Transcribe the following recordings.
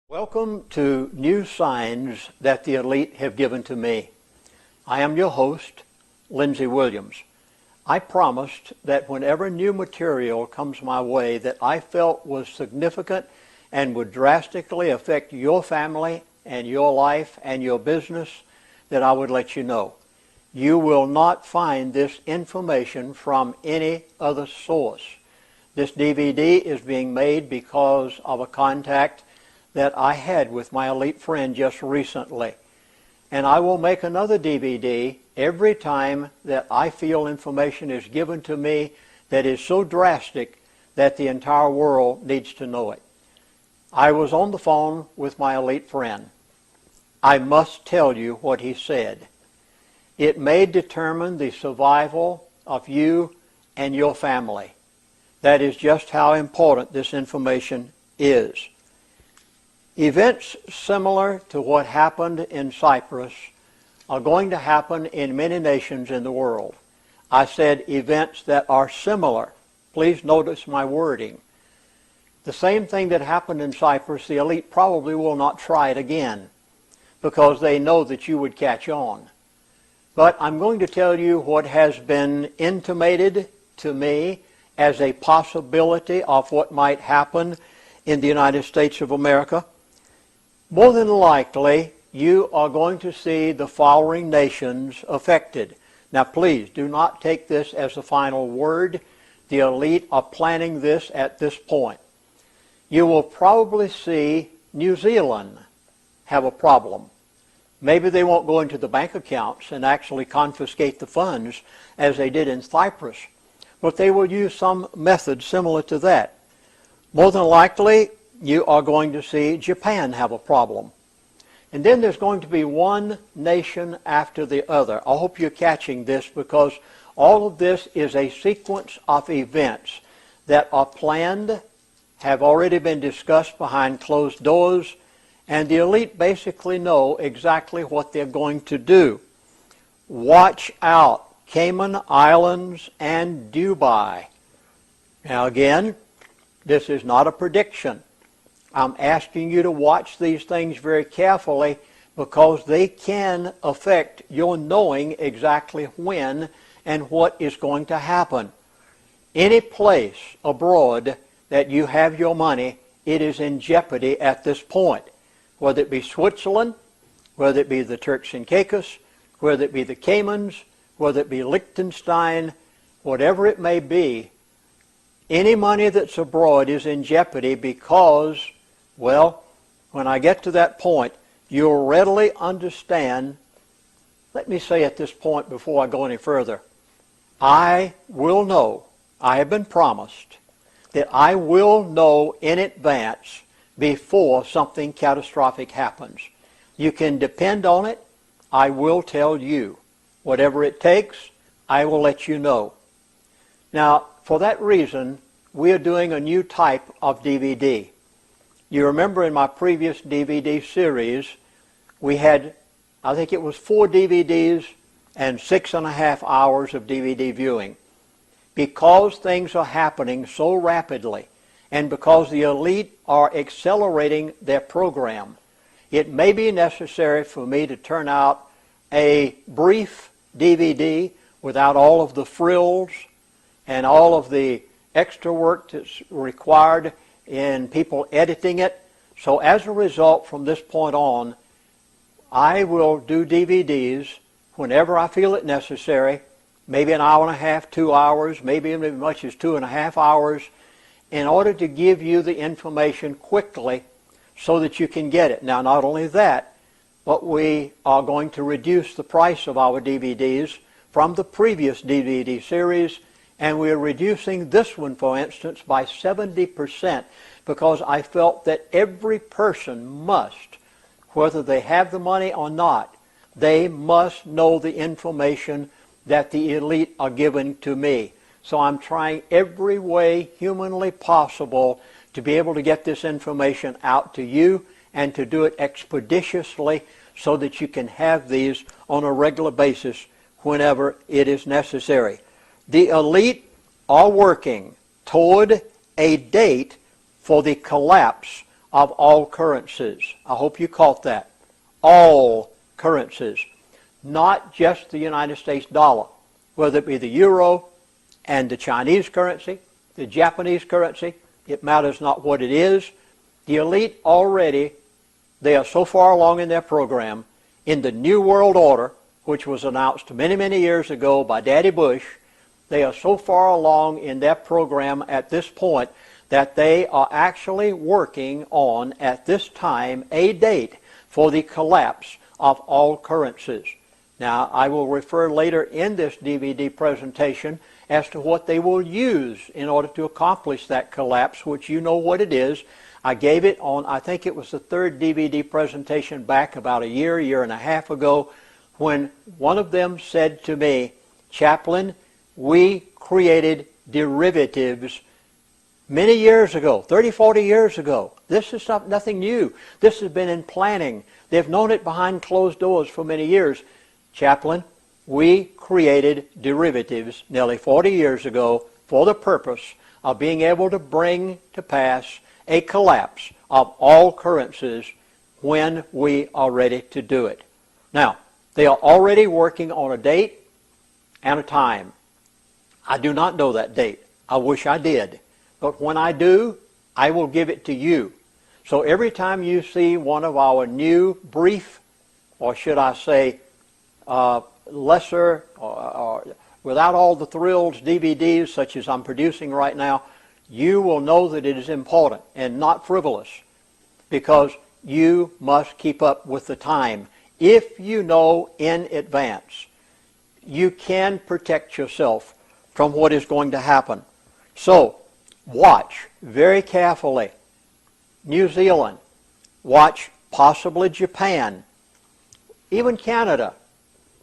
Welcome to New Signs That the Elite Have Given to Me. I am your host, Lindsey Williams. I promised that whenever new material comes my way that I felt was significant and would drastically affect your family and your life and your business, that I would let you know. You will not find this information from any other source. This DVD is being made because of a contact that I had with my elite friend just recently. And I will make another DVD every time that I feel information is given to me that is so drastic that the entire world needs to know it. I was on the phone with my elite friend. I must tell you what he said. It may determine the survival of you and your family. That is just how important this information is. Events similar to what happened in Cyprus are going to happen in many nations in the world. I said events that are similar. Please notice my wording. The same thing that happened in Cyprus, the elite probably will not try it again because they know that you would catch on. But I'm going to tell you what has been intimated to me as a possibility of what might happen in the United States of America. More than likely, you are going to see the following nations affected. Now, please do not take this as the final word. The elite are planning this at this point. You will probably see New Zealand have a problem. Maybe they won't go into the bank accounts and actually confiscate the funds as they did in Cyprus, but they will use some method similar to that. More than likely, you are going to see Japan have a problem. And then there's going to be one nation after the other. I hope you're catching this because all of this is a sequence of events that are planned, have already been discussed behind closed doors, and the elite basically know exactly what they're going to do. Watch out, Cayman Islands and Dubai. Now again, this is not a prediction. I'm asking you to watch these things very carefully because they can affect your knowing exactly when and what is going to happen. Any place abroad that you have your money, it is in jeopardy at this point. Whether it be Switzerland, whether it be the Turks and Caicos, whether it be the Caymans, whether it be Liechtenstein, whatever it may be, any money that's abroad is in jeopardy because, well, when I get to that point, you'll readily understand. Let me say at this point before I go any further, I will know, I have been promised, that I will know in advance before something catastrophic happens. You can depend on it. I will tell you. Whatever it takes, I will let you know. Now, for that reason, we are doing a new type of DVD. You remember in my previous DVD series, we had, I think it was 4 DVDs and 6.5 hours of DVD viewing. Because things are happening so rapidly, and because the elite are accelerating their program, it may be necessary for me to turn out a brief DVD without all of the frills and all of the extra work that's required in people editing it. So as a result, from this point on, I will do DVDs whenever I feel it necessary, maybe an hour and a half, 2 hours, maybe as much as 2.5 hours, in order to give you the information quickly so that you can get it. Now, not only that, but we are going to reduce the price of our DVDs from the previous DVD series, and we're reducing this one, for instance, by 70% because I felt that every person must, whether they have the money or not, they must know the information that the elite are giving to me. So I'm trying every way humanly possible to be able to get this information out to you and to do it expeditiously so that you can have these on a regular basis whenever it is necessary. The elite are working toward a date for the collapse of all currencies. I hope you caught that. All currencies. Not just the United States dollar, whether it be the euro and the Chinese currency, the Japanese currency. It matters not what it is. The elite already, they are so far along in their program in the New World Order, which was announced many, many years ago by Daddy Bush. They are so far along in their program at this point that they are actually working on, at this time, a date for the collapse of all currencies. Now, I will refer later in this DVD presentation as to what they will use in order to accomplish that collapse, which you know what it is. I gave it on, I think it was the third DVD presentation back about a year and a half ago, when one of them said to me, "Chaplain, we created derivatives many years ago, 30, 40 years ago. This is nothing new. This has been in planning. They've known it behind closed doors for many years. Chaplain, we created derivatives nearly 40 years ago for the purpose of being able to bring to pass a collapse of all currencies when we are ready to do it." Now, they are already working on a date and a time. I do not know that date. I wish I did. But when I do, I will give it to you. So every time you see one of our new brief, or should I say lesser, or without all the thrills DVDs such as I'm producing right now, you will know that it is important and not frivolous, because you must keep up with the time. If you know in advance, you can protect yourself from what is going to happen. So, watch very carefully New Zealand, watch possibly Japan, even Canada.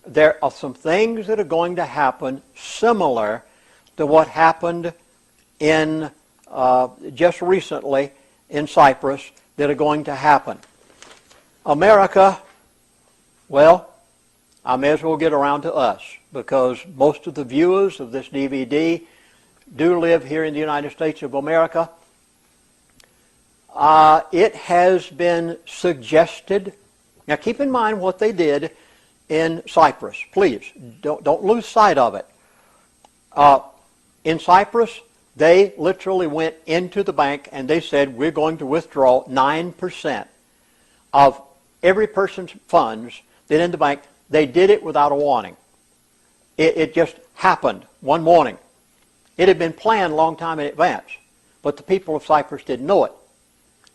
There are some things that are going to happen similar to what happened in just recently in Cyprus that are going to happen. America, well, I may as well get around to us, because most of the viewers of this DVD do live here in the United States of America. It has been suggested. Now keep in mind what they did in Cyprus. Please, don't lose sight of it. In Cyprus, they literally went into the bank and they said, we're going to withdraw 9% of every person's funds that in the bank. They did it without a warning. It just happened one morning. It had been planned a long time in advance, but the people of Cyprus didn't know it.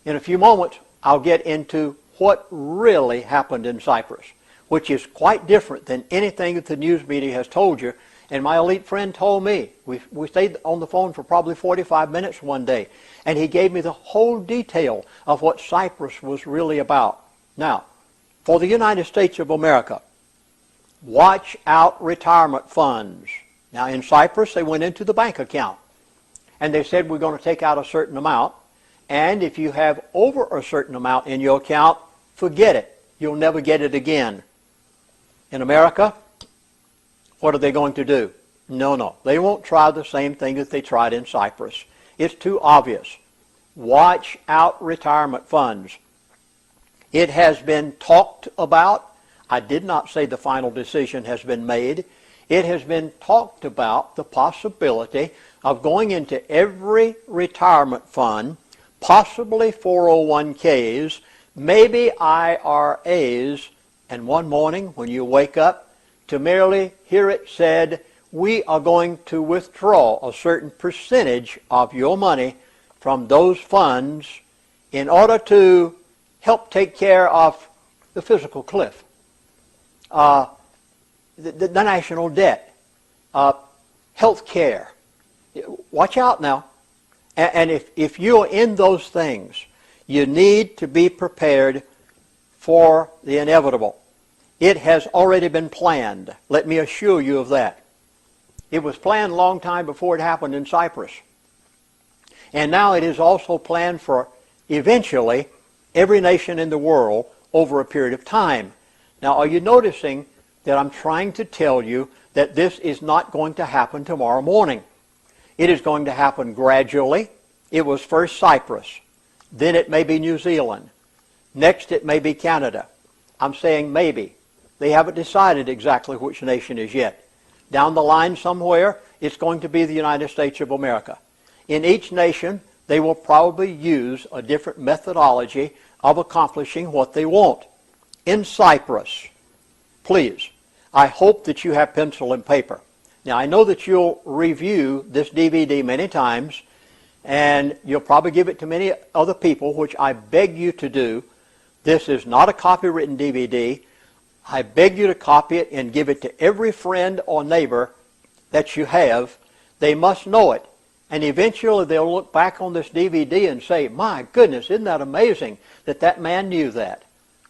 In a few moments, I'll get into what really happened in Cyprus, which is quite different than anything that the news media has told you. And my elite friend told me, we stayed on the phone for probably 45 minutes one day, and he gave me the whole detail of what Cyprus was really about. Now, for the United States of America, watch out retirement funds. Now, in Cyprus, they went into the bank account, and they said, we're going to take out a certain amount, and if you have over a certain amount in your account, forget it. You'll never get it again. In America, what are they going to do? No. They won't try the same thing that they tried in Cyprus. It's too obvious. Watch out retirement funds. It has been talked about. I did not say the final decision has been made. It has been talked about, the possibility of going into every retirement fund, possibly 401ks, maybe IRAs, and one morning when you wake up to merely hear it said, we are going to withdraw a certain percentage of your money from those funds in order to help take care of the physical cliff, the national debt, health care. Watch out now. And if you're in those things, you need to be prepared for the inevitable. It has already been planned. Let me assure you of that. It was planned a long time before it happened in Cyprus. And now it is also planned for eventually every nation in the world over a period of time. Now, are you noticing that I'm trying to tell you that this is not going to happen tomorrow morning? It is going to happen gradually. It was first Cyprus. Then it may be New Zealand. Next it may be Canada. I'm saying maybe. They haven't decided exactly which nation is yet. Down the line somewhere, it's going to be the United States of America. In each nation, they will probably use a different methodology of accomplishing what they want. In Cyprus, please, I hope that you have pencil and paper. Now, I know that you'll review this DVD many times, and you'll probably give it to many other people, which I beg you to do. This is not a copywritten DVD. I beg you to copy it and give it to every friend or neighbor that you have. They must know it. And eventually they'll look back on this DVD and say, my goodness, isn't that amazing that that man knew that?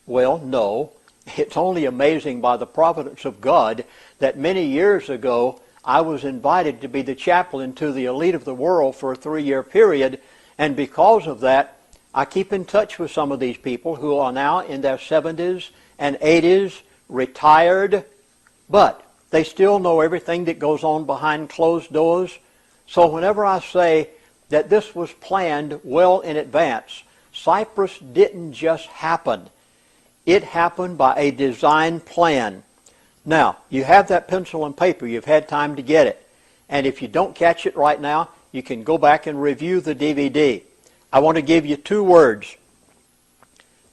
Well, no. It's only amazing by the providence of God that many years ago I was invited to be the chaplain to the elite of the world for a 3-year period. And because of that, I keep in touch with some of these people who are now in their 70s and 80s, retired, but they still know everything that goes on behind closed doors. So whenever I say that this was planned well in advance, Cyprus didn't just happen. It happened by a design plan. Now, you have that pencil and paper. You've had time to get it. And if you don't catch it right now, you can go back and review the DVD. I want to give you 2 words.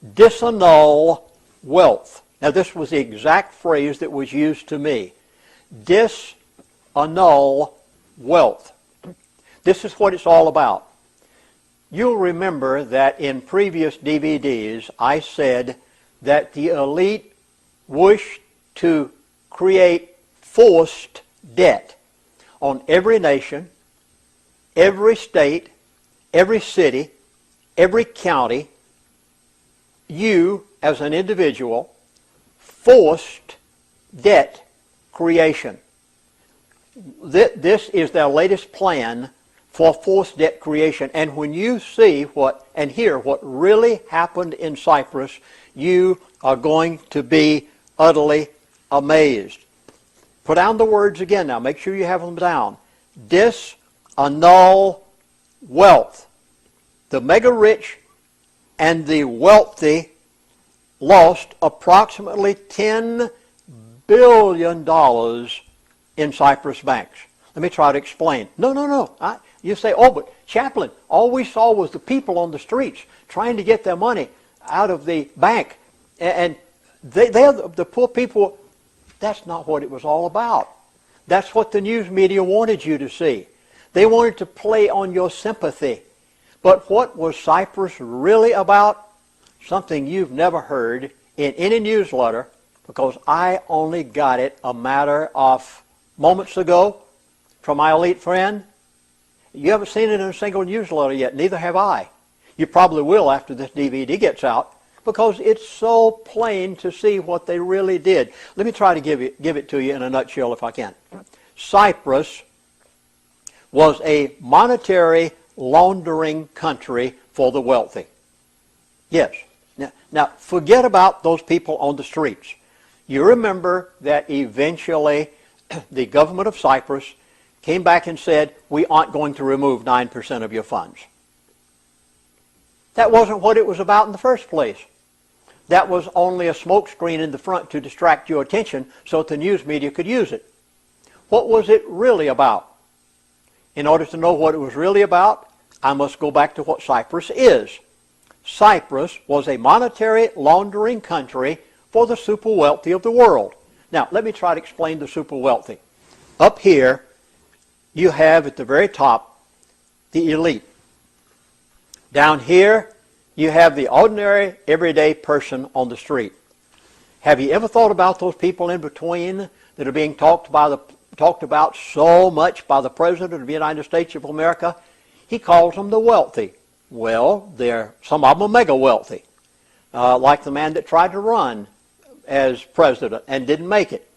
Disannul wealth. Now, this was the exact phrase that was used to me. Disannul wealth. This is what it's all about. You'll remember that in previous DVDs, I said that the elite wished to create forced debt on every nation, every state, every city, every county. You, as an individual, forced debt creation. This is their latest plan for forced debt creation. And when you see what and hear what really happened in Cyprus, you are going to be utterly amazed. Put down the words again now. Make sure you have them down. Disannul wealth. The mega rich and the wealthy lost approximately $10 billion in Cyprus banks. Let me try to explain. No. You say, oh, but chaplain, all we saw was the people on the streets trying to get their money out of the bank. And they're the poor people. That's not what it was all about. That's what the news media wanted you to see. They wanted to play on your sympathy. But what was Cyprus really about? Something you've never heard in any newsletter, because I only got it a matter of moments ago from my elite friend. You haven't seen it in a single newsletter yet, neither have I. You probably will after this DVD gets out, because it's so plain to see what they really did. Let me try to give it to you in a nutshell if I can. Cyprus was a monetary laundering country for the wealthy. Yes. Now, forget about those people on the streets. You remember that eventually the government of Cyprus came back and said, we aren't going to remove 9% of your funds. That wasn't what it was about in the first place. That was only a smokescreen in the front to distract your attention so that the news media could use it. What was it really about? In order to know what it was really about, I must go back to what Cyprus is. Cyprus was a monetary laundering country for the super wealthy of the world. Now, let me try to explain the super wealthy. Up here, you have at the very top the elite. Down here, you have the ordinary, everyday person on the street. Have you ever thought about those people in between that are being talked about so much by the President of the United States of America? He calls them the wealthy. Well, some of them are mega wealthy, like the man that tried to run as president and didn't make it.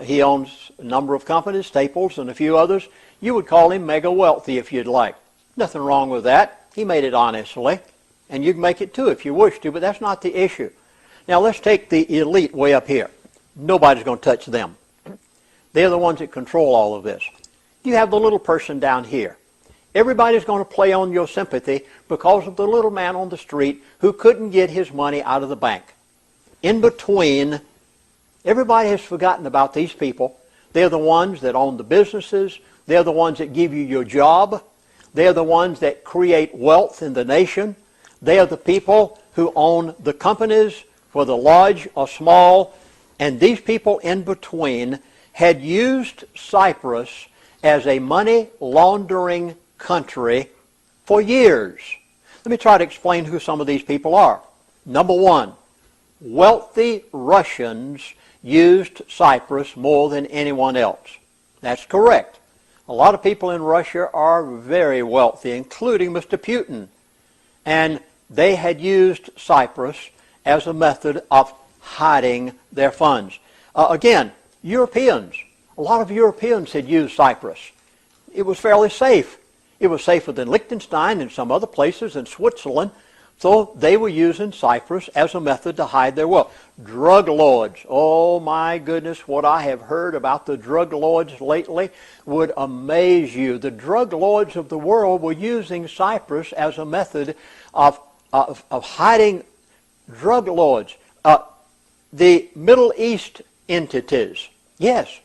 He owns a number of companies, Staples and a few others. You would call him mega wealthy if you'd like. Nothing wrong with that. He made it honestly, and you'd make it too if you wish to, but that's not the issue. Now let's take the elite way up here. Nobody's going to touch them. They're the ones that control all of this. You have the little person down here. Everybody's going to play on your sympathy because of the little man on the street who couldn't get his money out of the bank. In between, everybody has forgotten about these people. They're the ones that own the businesses. They're the ones that give you your job. They're the ones that create wealth in the nation. They are the people who own the companies, whether large or small. And these people in between had used Cyprus as a money laundering country for years. Let me try to explain who some of these people are. Number one, wealthy Russians used Cyprus more than anyone else. That's correct. A lot of people in Russia are very wealthy, including Mr. Putin. And they had used Cyprus as a method of hiding their funds. Again, Europeans. A lot of Europeans had used Cyprus. It was fairly safe. It was safer than Liechtenstein and some other places in Switzerland. So they were using Cyprus as a method to hide their wealth. Drug lords. Oh my goodness, what I have heard about the drug lords lately would amaze you. The drug lords of the world were using Cyprus as a method of hiding drug lords. The Middle East entities, yes,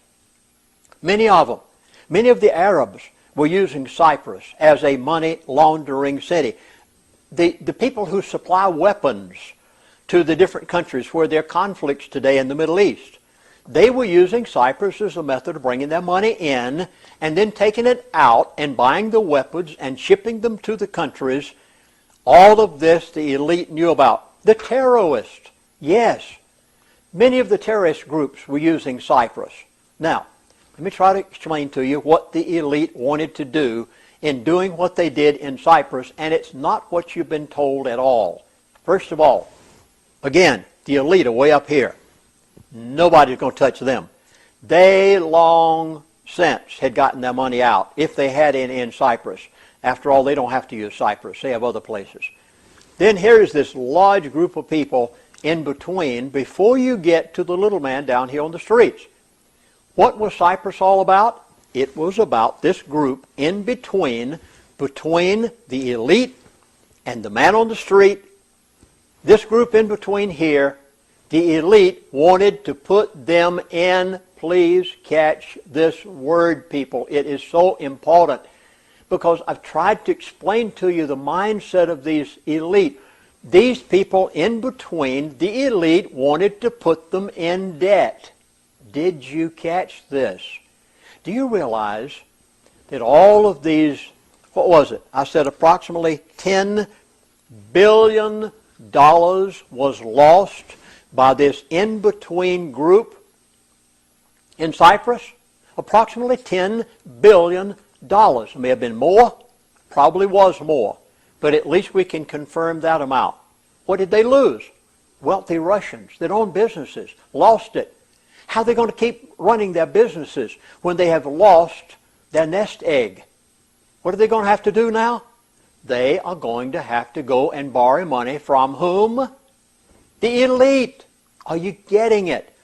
many of them. Many of the Arabs were using Cyprus as a money laundering city. The people who supply weapons to the different countries where there are conflicts today in the Middle East, they were using Cyprus as a method of bringing their money in and then taking it out and buying the weapons and shipping them to the countries. All of this the elite knew about. The terrorists, yes. Many of the terrorist groups were using Cyprus. Now, let me try to explain to you what the elite wanted to do in doing what they did in Cyprus, and it's not what you've been told at all. First of all, again, the elite are way up here. Nobody's going to touch them. They long since had gotten their money out, if they had in Cyprus. After all, they don't have to use Cyprus. They have other places. Then here's this large group of people in between before you get to the little man down here on the streets. What was Cyprus all about? It was about this group in between the elite and the man on the street. This group in between here, the elite wanted to put them in. Please catch this word, people. It is so important because I've tried to explain to you the mindset of these elite. These people in between, the elite wanted to put them in debt. Did you catch this? Do you realize that all of these, what was it? I said approximately $10 billion was lost by this in-between group in Cyprus? Approximately $10 billion. It may have been more, probably was more, but at least we can confirm that amount. What did they lose? Wealthy Russians that own businesses lost it. How are they going to keep running their businesses when they have lost their nest egg? What are they going to have to do now? They are going to have to go and borrow money from whom? The elite. Are you getting it?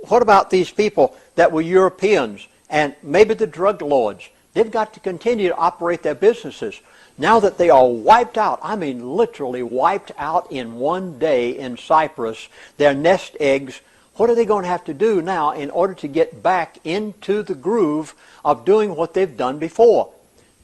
What about these people that were Europeans and maybe the drug lords? They've got to continue to operate their businesses. Now that they are wiped out, I mean literally wiped out in one day in Cyprus, their nest eggs, what are they going to have to do now in order to get back into the groove of doing what they've done before?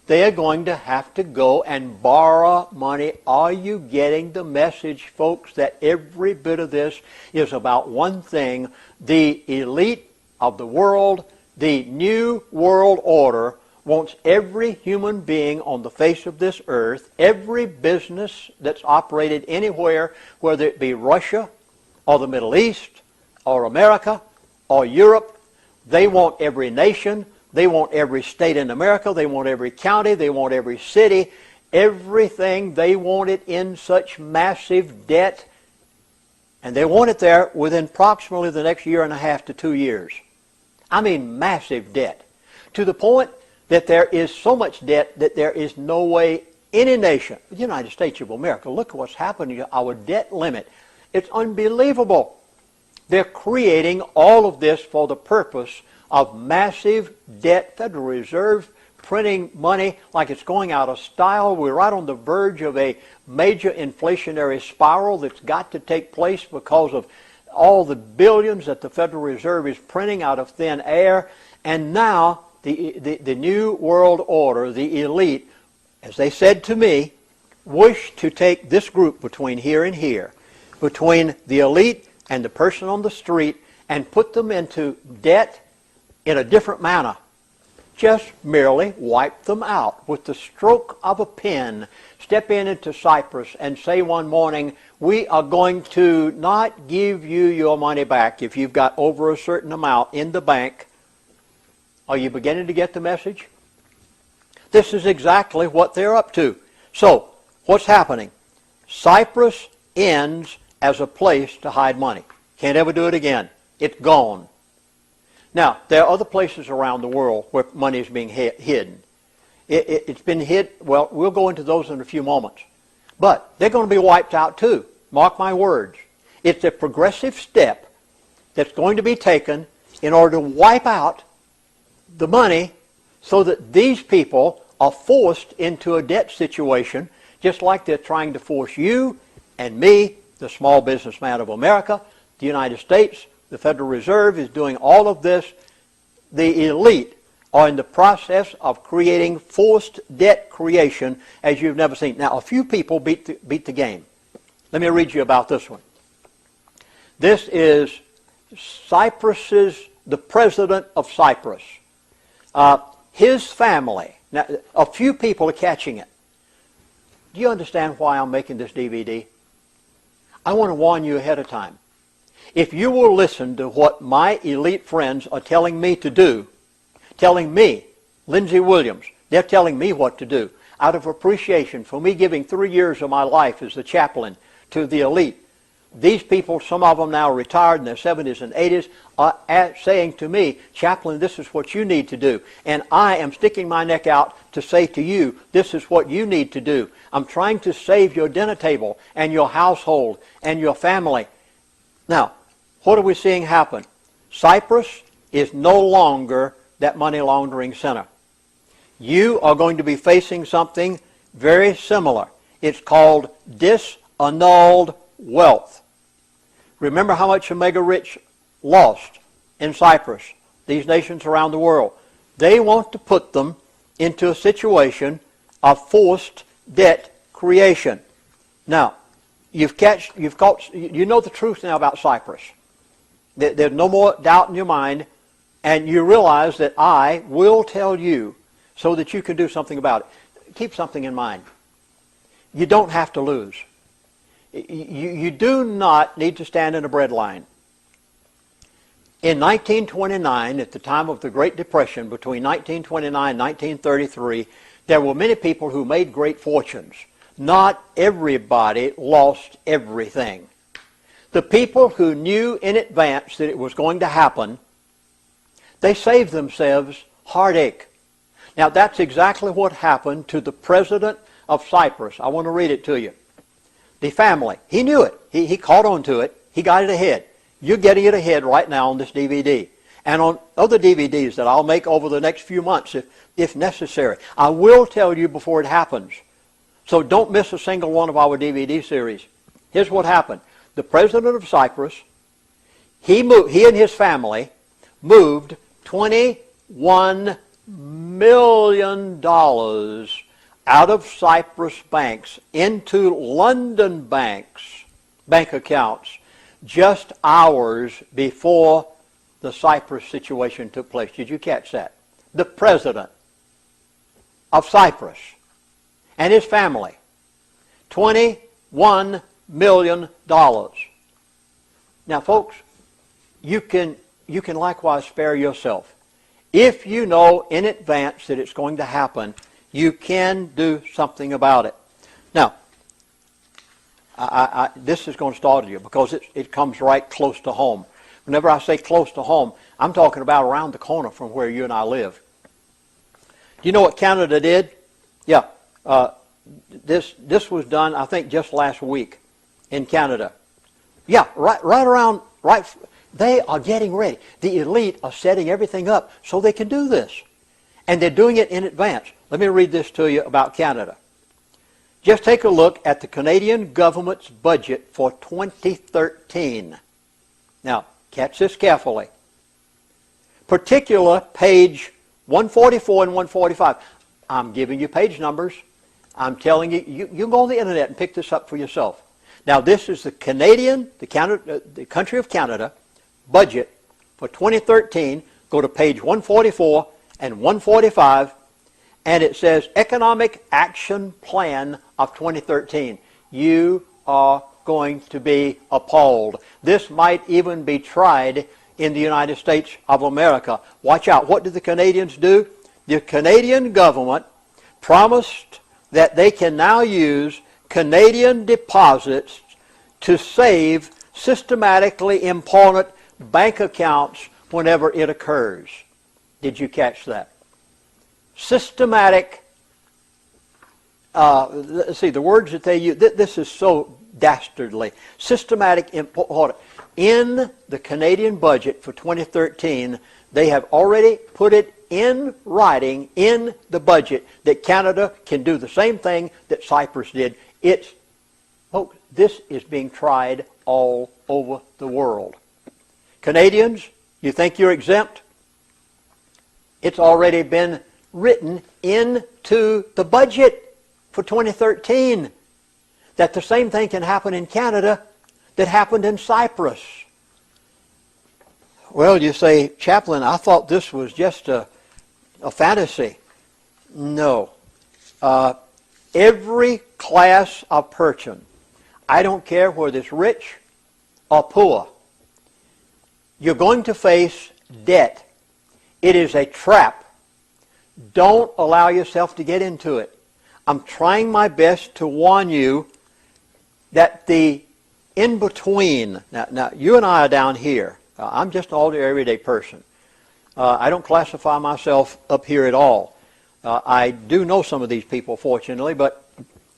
They are going to have to go and borrow money. Are you getting the message, folks, that every bit of this is about one thing? The elite of the world, the new world order, wants every human being on the face of this earth, every business that's operated anywhere, whether it be Russia or the Middle East or America or Europe, they want every nation, they want every state in America, they want every county, they want every city, everything, they want it in such massive debt, and they want it there within approximately the next year and a half to 2 years. I mean massive debt, to the point that there is so much debt that there is no way any nation, the United States of America, look at what's happening to our debt limit. It's unbelievable. They're creating all of this for the purpose of massive debt. Federal Reserve printing money like it's going out of style. We're right on the verge of a major inflationary spiral that's got to take place because of all the billions that the Federal Reserve is printing out of thin air. And now the New World Order, the elite, as they said to me, wish to take this group between here and here, between the elite and the person on the street, and put them into debt in a different manner. Just merely wipe them out with the stroke of a pen. Step into Cyprus and say one morning, we are going to not give you your money back if you've got over a certain amount in the bank. Are you beginning to get the message? This is exactly what they're up to. So, what's happening? Cyprus ends as a place to hide money. Can't ever do it again. It's gone. Now, there are other places around the world where money is being hidden. It's been hid. Well, we'll go into those in a few moments. But they're going to be wiped out too. Mark my words. It's a progressive step that's going to be taken in order to wipe out the money so that these people are forced into a debt situation, just like they're trying to force you and me, the small businessman of America, the United States. The Federal Reserve is doing all of this. The elite are in the process of creating forced debt creation as you've never seen. Now, a few people beat the game. Let me read you about this one. This is the president of Cyprus. His family. Now, a few people are catching it. Do you understand why I'm making this DVD? I want to warn you ahead of time. If you will listen to what my elite friends are telling me to do, telling me, Lindsey Williams, they're telling me what to do, out of appreciation for me giving 3 years of my life as the chaplain to the elite. These people, some of them now retired in their 70s and 80s, are saying to me, Chaplain, this is what you need to do. And I am sticking my neck out to say to you, this is what you need to do. I'm trying to save your dinner table and your household and your family. Now, what are we seeing happen? Cyprus is no longer that money laundering center. You are going to be facing something very similar. It's called disannulled wealth. Remember how much Omega Rich lost in Cyprus, these nations around the world. They want to put them into a situation of forced debt creation. Now, you know the truth now about Cyprus. There's no more doubt in your mind, and you realize that I will tell you so that you can do something about it. Keep something in mind. You don't have to lose. You do not need to stand in a bread line. In 1929, at the time of the Great Depression, between 1929 and 1933, there were many people who made great fortunes. Not everybody lost everything. The people who knew in advance that it was going to happen, they saved themselves heartache. Now, that's exactly what happened to the president of Cyprus. I want to read it to you. The family, he knew it. He caught on to it. He got it ahead. You're getting it ahead right now on this DVD. And on other DVDs that I'll make over the next few months if necessary. I will tell you before it happens. So don't miss a single one of our DVD series. Here's what happened. The president of Cyprus, he and his family moved $21 million out of Cyprus banks into London bank accounts just hours before the Cyprus situation took place. Did you catch that? The president of Cyprus and his family, $21 million. Now, folks, you can likewise spare yourself. If you know in advance that it's going to happen, you can do something about it. Now, this is going to startle you because it comes right close to home. Whenever I say close to home, I'm talking about around the corner from where you and I live. Do you know what Canada did? Yeah, this was done, I think, just last week in Canada. Yeah, they are getting ready. The elite are setting everything up so they can do this. And they're doing it in advance. Let me read this to you about Canada. Just take a look at the Canadian government's budget for 2013. Now, catch this carefully. Particular page 144 and 145. I'm giving you page numbers. I'm telling you, you can go on the internet and pick this up for yourself. Now, this is the the country of Canada budget for 2013. Go to page 144 and 145, and it says Economic Action Plan of 2013. You are going to be appalled. This might even be tried in the United States of America. Watch out. What did the Canadians do? The Canadian government promised that they can now use Canadian deposits to save systematically important bank accounts whenever it occurs. Did you catch that? Systematic, let's see, the words that they use, this is so dastardly. Systematic important. In the Canadian budget for 2013, they have already put it in writing in the budget that Canada can do the same thing that Cyprus did. Folks, this is being tried all over the world. Canadians, you think you're exempt? It's already been written into the budget for 2013 that the same thing can happen in Canada that happened in Cyprus. Well, you say, Chaplain, I thought this was just a fantasy. No. Every class of person, I don't care whether it's rich or poor, you're going to face debt. It is a trap. Don't allow yourself to get into it. I'm trying my best to warn you that the in-between, now you and I are down here. I'm just an ordinary everyday person. I don't classify myself up here at all. I do know some of these people, fortunately, but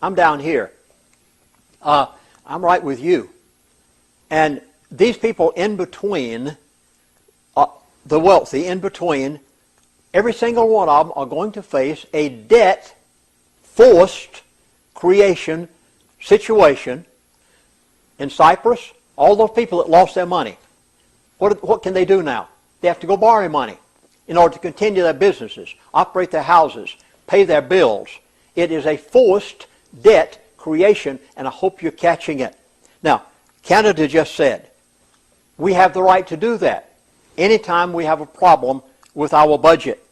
I'm down here. I'm right with you. And these people in between, the wealthy in between, every single one of them are going to face a debt-forced creation situation. In Cyprus, all those people that lost their money, what can they do now? They have to go borrow money in order to continue their businesses, operate their houses, pay their bills. It is a forced debt creation, and I hope you're catching it. Now, Canada just said, we have the right to do that anytime we have a problem with our budget.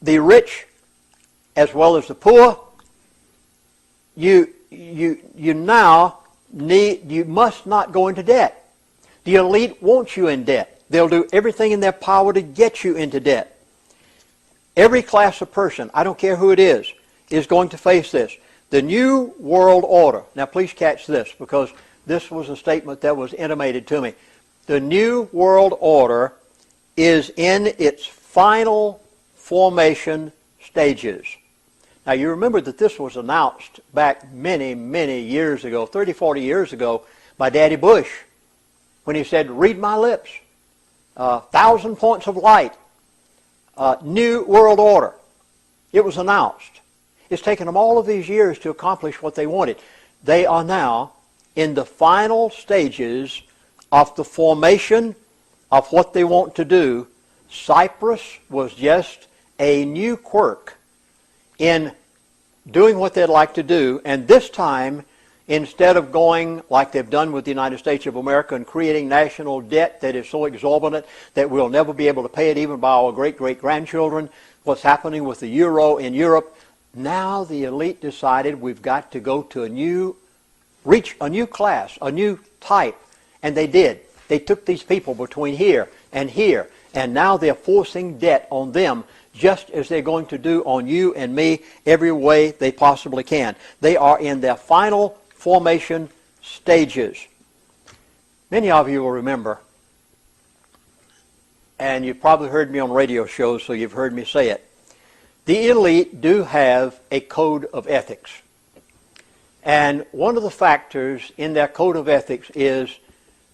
The rich, as well as the poor, you now you must not go into debt. The elite wants you in debt. They'll do everything in their power to get you into debt. Every class of person, I don't care who it is going to face this. The New World Order. Now please catch this, because this was a statement that was intimated to me. The New World Order is in its final formation stages. Now you remember that this was announced back many, many years ago, 30, 40 years ago, by Daddy Bush, when he said, read my lips, 1,000 points of light, New World Order. It was announced. It's taken them all of these years to accomplish what they wanted. They are now in the final stages of the formation of what they want to do. Cyprus was just a new quirk in doing what they'd like to do, and this time, instead of going like they've done with the United States of America and creating national debt that is so exorbitant that we'll never be able to pay it even by our great-great-grandchildren, what's happening with the euro in Europe, now the elite decided we've got to go to reach a new class, a new type, and they did. They took these people between here, and now they're forcing debt on them, just as they're going to do on you and me every way they possibly can. They are in their final formation stages. Many of you will remember, and you've probably heard me on radio shows, so you've heard me say it, the elite do have a code of ethics. And one of the factors in their code of ethics is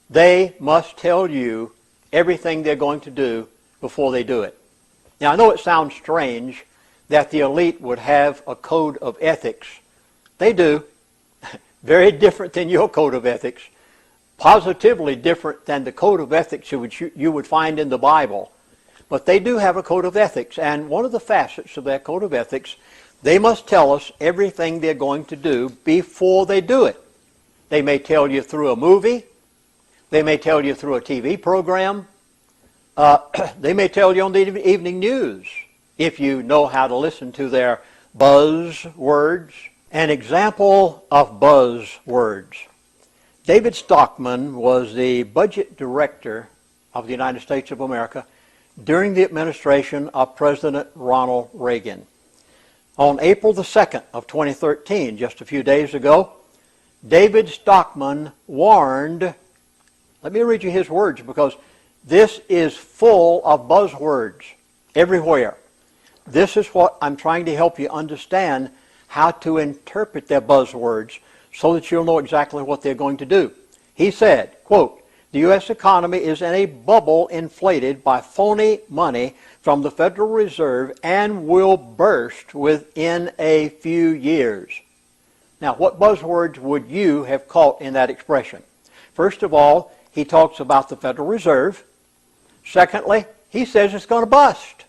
they must tell you everything they're going to do before they do it. Now, I know it sounds strange that the elite would have a code of ethics. They do. Very different than your code of ethics. Positively different than the code of ethics you would find in the Bible. But they do have a code of ethics. And one of the facets of that code of ethics, they must tell us everything they're going to do before they do it. They may tell you through a movie. They may tell you through a TV program. They may tell you on the evening news, if you know how to listen to their buzzwords. An example of buzzwords. David Stockman was the budget director of the United States of America during the administration of President Ronald Reagan. On April the 2nd of 2013, just a few days ago, David Stockman warned, let me read you his words because this is full of buzzwords everywhere. This is what I'm trying to help you understand how to interpret their buzzwords so that you'll know exactly what they're going to do. He said, quote, "The U.S. economy is in a bubble inflated by phony money from the Federal Reserve and will burst within a few years." Now, what buzzwords would you have caught in that expression? First of all, he talks about the Federal Reserve. Secondly, he says it's going to bust.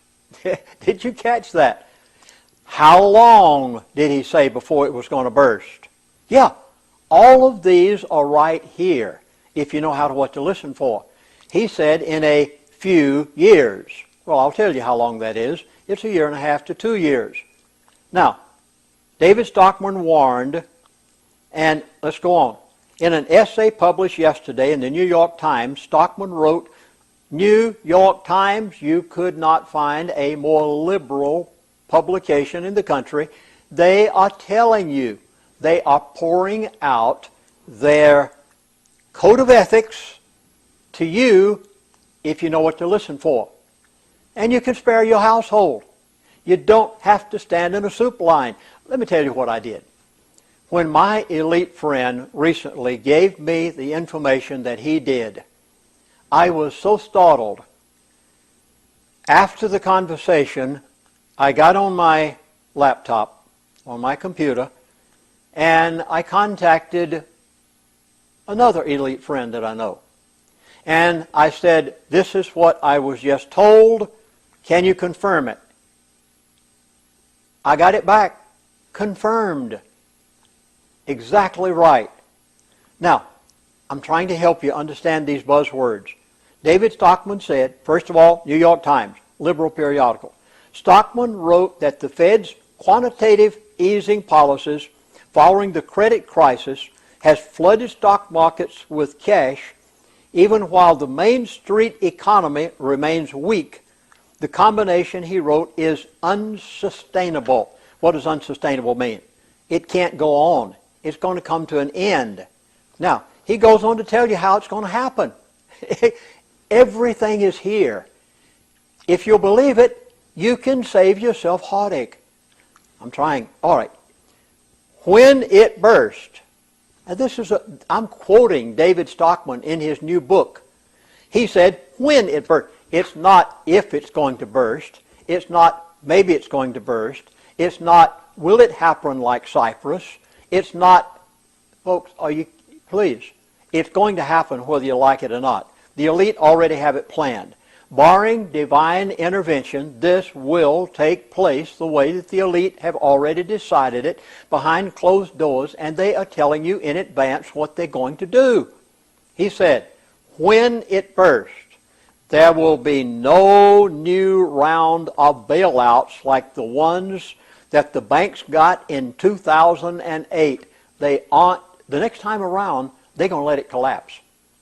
Did you catch that? How long did he say before it was going to burst? Yeah, all of these are right here, if you know what to listen for. He said in a few years. Well, I'll tell you how long that is. It's 1.5 to 2 years. Now, David Stockman warned, and let's go on. In an essay published yesterday in the New York Times, Stockman wrote, "New York Times, you could not find a more liberal publication in the country. They are telling you, they are pouring out their code of ethics to you if you know what to listen for. And you can spare your household. You don't have to stand in a soup line." Let me tell you what I did. When my elite friend recently gave me the information that he did, I was so startled. After the conversation, I got on my laptop, on my computer, and I contacted another elite friend that I know. And I said, "This is what I was just told. Can you confirm it?" I got it back. Confirmed. Exactly right. Now, I'm trying to help you understand these buzzwords. David Stockman said, first of all, New York Times, liberal periodical. Stockman wrote that the Fed's quantitative easing policies following the credit crisis has flooded stock markets with cash even while the Main Street economy remains weak. The combination, he wrote, is unsustainable. What does unsustainable mean? It can't go on. It's going to come to an end. Now, he goes on to tell you how it's going to happen. Everything is here. If you'll believe it, you can save yourself heartache. I'm trying. All right. When it burst, and I'm quoting David Stockman in his new book. He said, when it burst. It's not if it's going to burst. It's not maybe it's going to burst. It's not will it happen like Cyprus. It's not, folks, please, it's going to happen whether you like it or not. The elite already have it planned. Barring divine intervention, this will take place the way that the elite have already decided it behind closed doors, and they are telling you in advance what they're going to do. He said, when it bursts, there will be no new round of bailouts like the ones that the banks got in 2008. The next time around, they're going to let it collapse.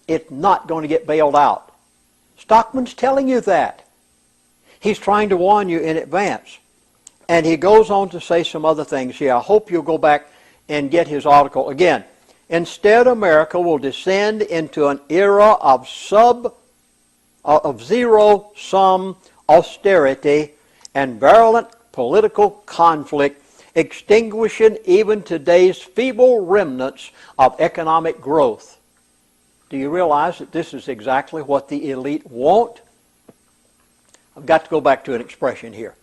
It's not going to get bailed out. Stockman's telling you that. He's trying to warn you in advance. And he goes on to say some other things here. I hope you'll go back and get his article again. Instead, America will descend into an era of zero-sum austerity and virulent political conflict, extinguishing even today's feeble remnants of economic growth. Do you realize that this is exactly what the elite want? I've got to go back to an expression here.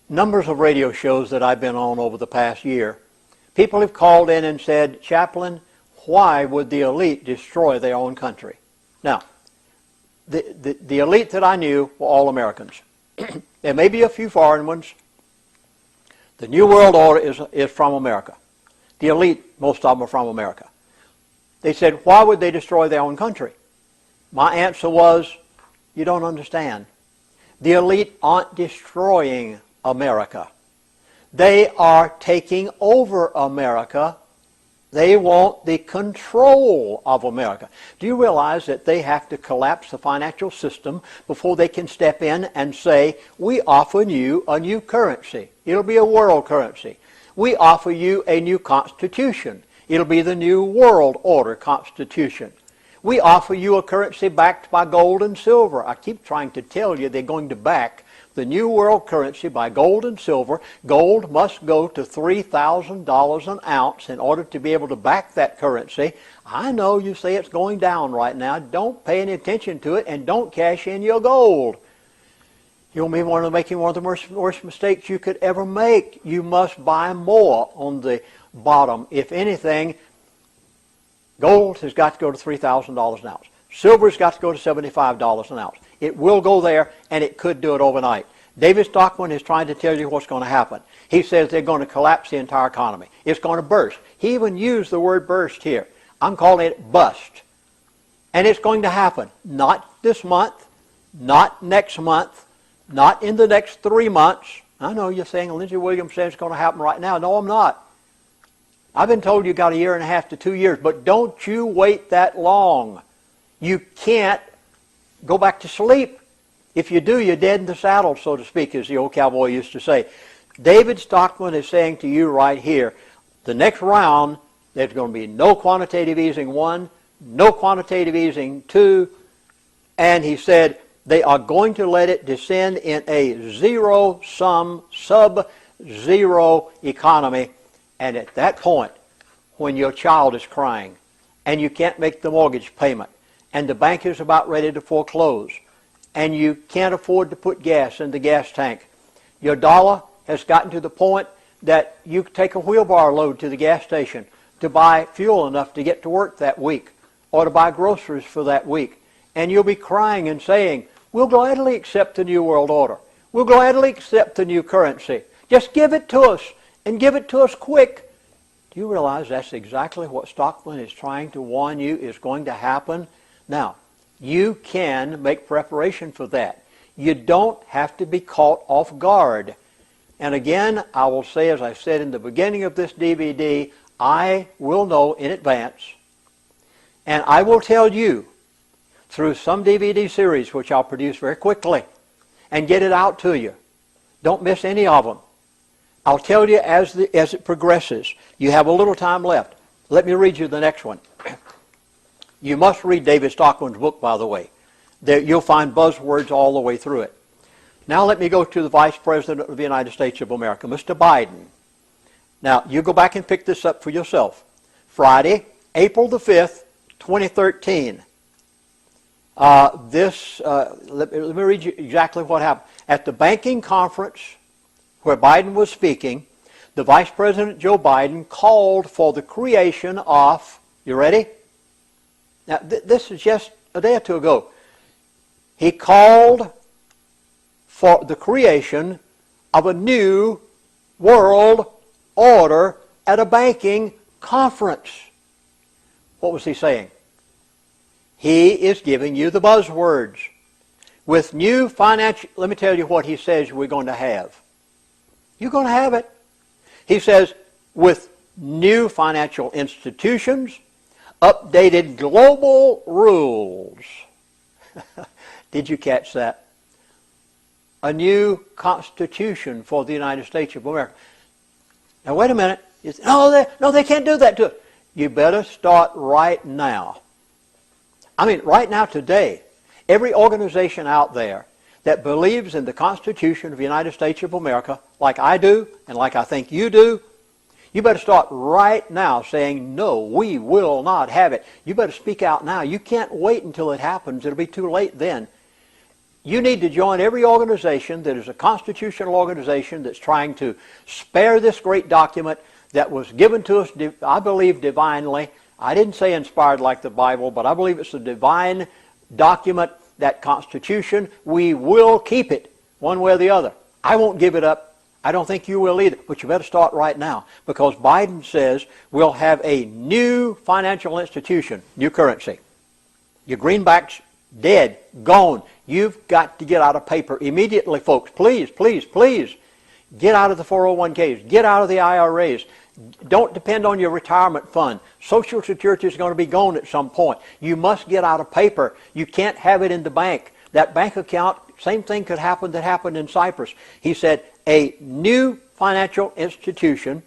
Numbers of radio shows that I've been on over the past year, people have called in and said, Chaplain, why would the elite destroy their own country? Now, the elite that I knew were all Americans. There may be a few foreign ones. The New World Order is from America. The elite, most of them are from America. They said, why would they destroy their own country? My answer was, you don't understand. The elite aren't destroying America. They are taking over America. They want the control of America. Do you realize that they have to collapse the financial system before they can step in and say, we offer you a new currency. It'll be a world currency. We offer you a new constitution. It'll be the New World Order Constitution. We offer you a currency backed by gold and silver. I keep trying to tell you they're going to back the new world currency by gold and silver. Gold must go to $3,000 an ounce in order to be able to back that currency. I know you say it's going down right now. Don't pay any attention to it and don't cash in your gold. You'll be making one of the worst mistakes you could ever make. You must buy more on the bottom. If anything, gold has got to go to $3,000 an ounce. Silver's got to go to $75 an ounce. It will go there, and it could do it overnight. David Stockman is trying to tell you what's going to happen. He says they're going to collapse the entire economy. It's going to burst. He even used the word burst here. I'm calling it bust. And it's going to happen. Not this month, not next month, not in the next 3 months. I know you're saying Lindsey Williams says it's going to happen right now. No, I'm not. I've been told you got 1.5 years to 2 years, but don't you wait that long. You can't go back to sleep. If you do, you're dead in the saddle, so to speak, as the old cowboy used to say. David Stockman is saying to you right here, the next round, there's going to be no quantitative easing 1, no quantitative easing 2, and he said they are going to let it descend in a zero-sum, sub-zero economy. And at that point, when your child is crying and you can't make the mortgage payment and the bank is about ready to foreclose and you can't afford to put gas in the gas tank, your dollar has gotten to the point that you take a wheelbarrow load to the gas station to buy fuel enough to get to work that week or to buy groceries for that week. And you'll be crying and saying, we'll gladly accept the New World Order. We'll gladly accept the new currency. Just give it to us. And give it to us quick. Do you realize that's exactly what Stockman is trying to warn you is going to happen? Now, you can make preparation for that. You don't have to be caught off guard. And again, I will say, as I said in the beginning of this DVD, I will know in advance, and I will tell you through some DVD series, which I'll produce very quickly, and get it out to you. Don't miss any of them. I'll tell you as it progresses. You have a little time left. Let me read you the next one. You must read David Stockman's book, by the way. You'll find buzzwords all the way through it. Now let me go to the Vice President of the United States of America, Mr. Biden. Now, you go back and pick this up for yourself. Friday, April the 5th, 2013. Let me read you exactly what happened. At the banking conference where Biden was speaking, the Vice President Joe Biden called for the creation of, you ready? Now, this is just a day or two ago. He called for the creation of a new world order at a banking conference. What was he saying? He is giving you the buzzwords. With new financial, let me tell you what he says we're going to have. You're going to have it. He says, with new financial institutions, updated global rules. Did you catch that? A new constitution for the United States of America. Now, wait a minute. No, they can't do that to us. You better start right now. I mean, right now, today, every organization out there that believes in the Constitution of the United States of America, like I do and like I think you do, you better start right now saying, no, we will not have it. You better speak out now. You can't wait until it happens. It'll be too late then. You need to join every organization that is a constitutional organization that's trying to spare this great document that was given to us, I believe, divinely. I didn't say inspired like the Bible, but I believe it's a divine document, that Constitution. We will keep it one way or the other. I won't give it up. I don't think you will either, but you better start right now, because Biden says we'll have a new financial institution, new currency. Your greenbacks, dead, gone. You've got to get out of paper immediately, folks. Please, please, please. Get out of the 401ks. Get out of the IRAs. Don't depend on your retirement fund. Social Security is going to be gone at some point. You must get out of paper. You can't have it in the bank. That bank account, same thing could happen that happened in Cyprus. He said a new financial institution.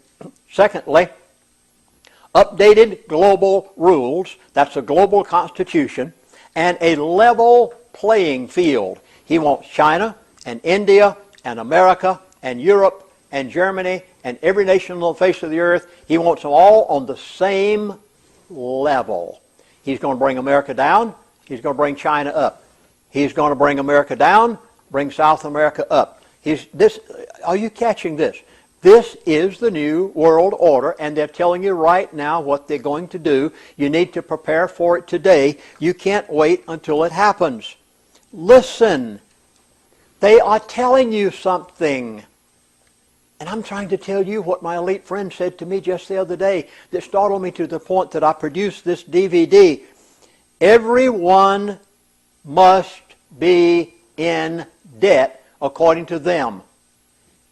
Secondly, updated global rules. That's a global constitution. And a level playing field. He wants China and India and America and Europe and Germany and every nation on the face of the earth. He wants them all on the same level. He's going to bring America down. He's going to bring China up. He's going to bring America down, bring South America up. Are you catching this? This is the new world order, and they're telling you right now what they're going to do. You need to prepare for it today. You can't wait until it happens. Listen, they are telling you something. And I'm trying to tell you what my elite friend said to me just the other day that startled me to the point that I produced this DVD. Everyone must be in debt according to them.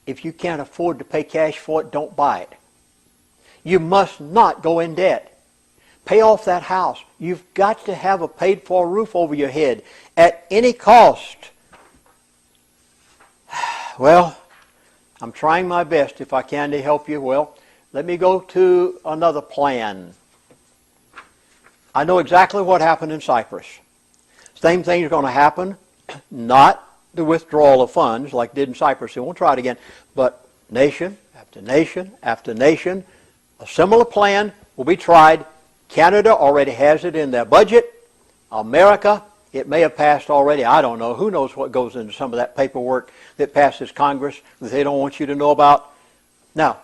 If you can't afford to pay cash for it, don't buy it. You must not go in debt. Pay off that house. You've got to have a paid-for roof over your head at any cost. Well, I'm trying my best if I can to help you. Well, let me go to another plan. I know exactly what happened in Cyprus. Same thing is going to happen, not the withdrawal of funds like it did in Cyprus. We won't try it again. But nation after nation after nation, a similar plan will be tried. Canada already has it in their budget. America, it may have passed already. I don't know. Who knows what goes into some of that paperwork that passes Congress that they don't want you to know about? Now,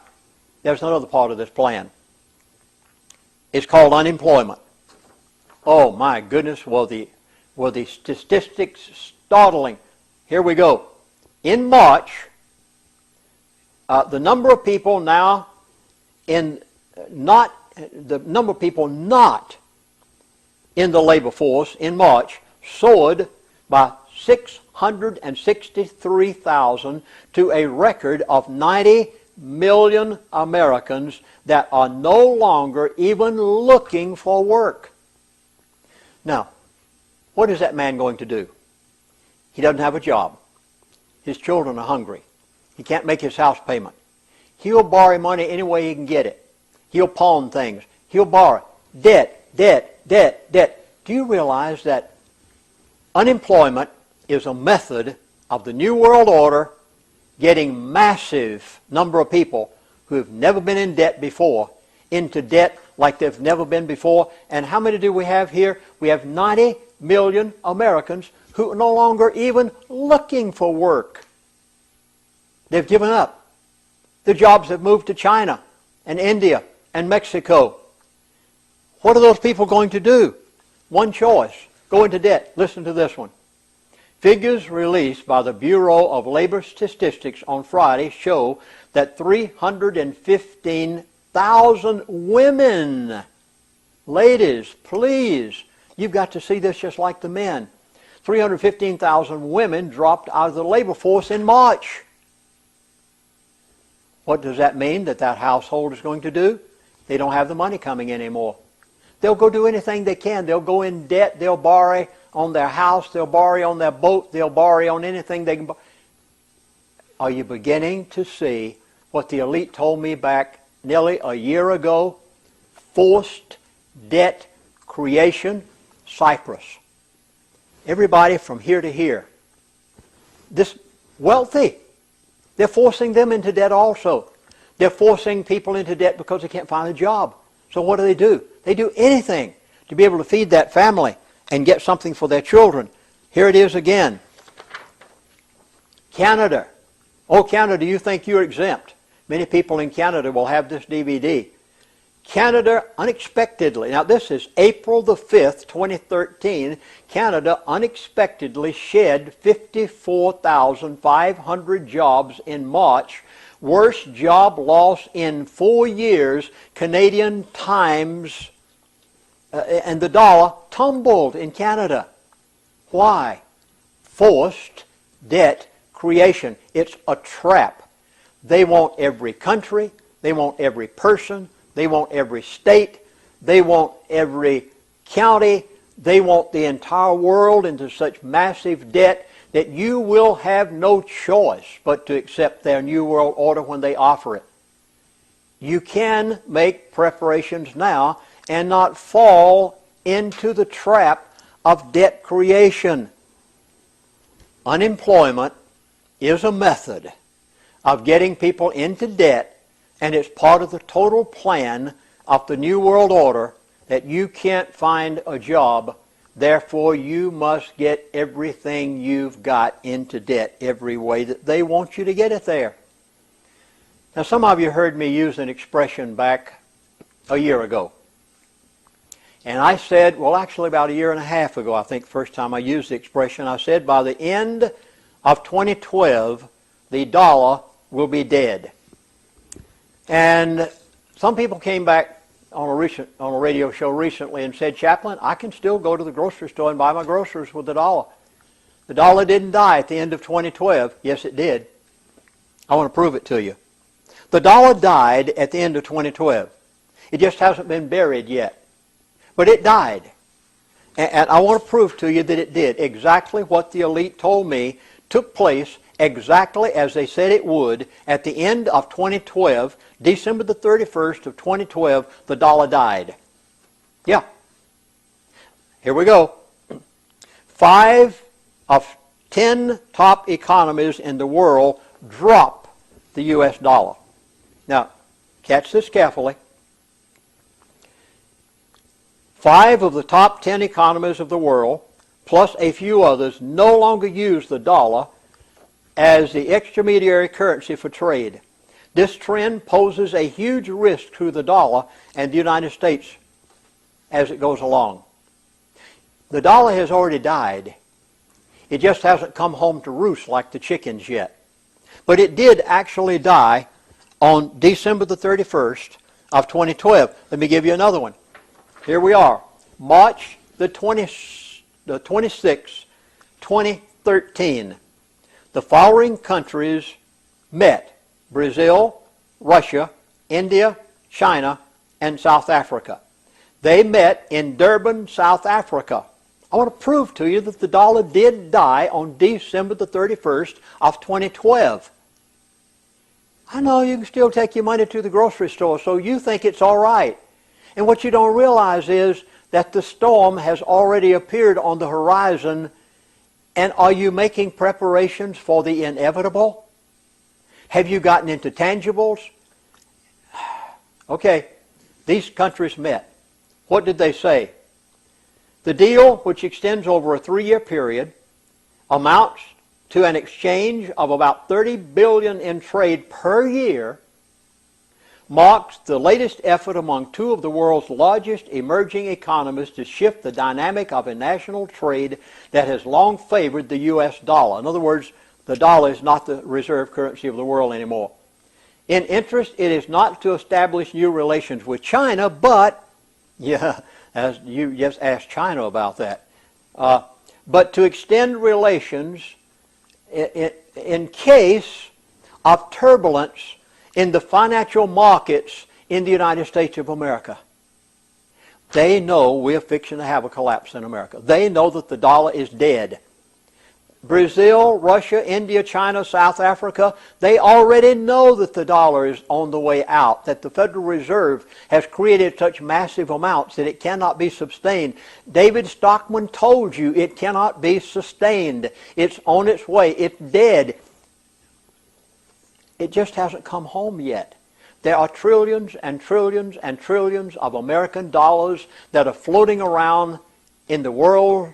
there's another part of this plan. It's called unemployment. Oh my goodness, were the statistics startling. Here we go. In March, the number of people not in the labor force in March soared by 663,000 to a record of 90 million Americans that are no longer even looking for work. Now, what is that man going to do? He doesn't have a job. His children are hungry. He can't make his house payment. He'll borrow money any way he can get it. He'll pawn things. He'll borrow. Debt, debt, debt, debt. Do you realize that unemployment is a method of the New World Order getting massive number of people who have never been in debt before into debt like they've never been before? And how many do we have here? We have 90 million Americans who are no longer even looking for work. They've given up. Their jobs have moved to China and India and Mexico. What are those people going to do? One choice, go into debt. Listen to this one. Figures released by the Bureau of Labor Statistics on Friday show that 315,000 women, ladies, please, you've got to see this just like the men. 315,000 women dropped out of the labor force in March. What does that mean that household is going to do? They don't have the money coming in anymore. They'll go do anything they can. They'll go in debt. They'll borrow on their house. They'll borrow on their boat. They'll borrow on anything they can borrow. Are you beginning to see what the elite told me back nearly a year ago? Forced debt creation, Cyprus. Everybody from here to here. This wealthy. They're forcing them into debt also. They're forcing people into debt because they can't find a job. So what do? They do anything to be able to feed that family and get something for their children. Here it is again. Canada. Oh, Canada, you think you're exempt. Many people in Canada will have this DVD. Canada unexpectedly, now this is April the 5th, 2013, Canada unexpectedly shed 54,500 jobs in March. Worst job loss in 4 years. Canadian Times, and the dollar tumbled in Canada. Why? Forced debt creation. It's a trap. They want every country, they want every person, they want every state, they want every county, they want the entire world into such massive debt that you will have no choice but to accept their New World Order when they offer it. You can make preparations now and not fall into the trap of debt creation. Unemployment is a method of getting people into debt, and it's part of the total plan of the New World Order that you can't find a job, therefore you must get everything you've got into debt every way that they want you to get it there. Now, some of you heard me use an expression back a year ago. And I said, well, actually about a year and a half ago, I think, first time I used the expression, I said, by the end of 2012, the dollar will be dead. And some people came back on a radio show recently and said, Chaplain, I can still go to the grocery store and buy my groceries with the dollar. The dollar didn't die at the end of 2012. Yes, it did. I want to prove it to you. The dollar died at the end of 2012. It just hasn't been buried yet. But it died. And I want to prove to you that it did. Exactly what the elite told me took place exactly as they said it would at the end of 2012, December the 31st of 2012, the dollar died. Yeah. Here we go. 5 of 10 top economies in the world drop the U.S. dollar. Now, catch this carefully. 5 of the top 10 economies of the world, plus a few others, no longer use the dollar as the intermediary currency for trade. This trend poses a huge risk to the dollar and the United States as it goes along. The dollar has already died. It just hasn't come home to roost like the chickens yet. But it did actually die on December the 31st of 2012. Let me give you another one. Here we are, March the 26th, 2013. The following countries met: Brazil, Russia, India, China, and South Africa. They met in Durban, South Africa. I want to prove to you that the dollar did die on December the 31st of 2012. I know you can still take your money to the grocery store, so you think it's all right. And what you don't realize is that the storm has already appeared on the horizon. And are you making preparations for the inevitable? Have you gotten into tangibles? Okay, these countries met. What did they say? The deal, which extends over a 3-year period, amounts to an exchange of about $30 billion in trade per year, marks the latest effort among 2 of the world's largest emerging economies to shift the dynamic of a national trade that has long favored the U.S. dollar. In other words, the dollar is not the reserve currency of the world anymore. In interest, it is not to establish new relations with China, but, yeah, as you just asked China about that, but to extend relations in case of turbulence in the financial markets in the United States of America. They know we're fixing to have a collapse in America. They know that the dollar is dead. Brazil, Russia, India, China, South Africa, they already know that the dollar is on the way out, that the Federal Reserve has created such massive amounts that it cannot be sustained. David Stockman told you it cannot be sustained. It's on its way. It's dead. It just hasn't come home yet. There are trillions and trillions and trillions of American dollars that are floating around in the world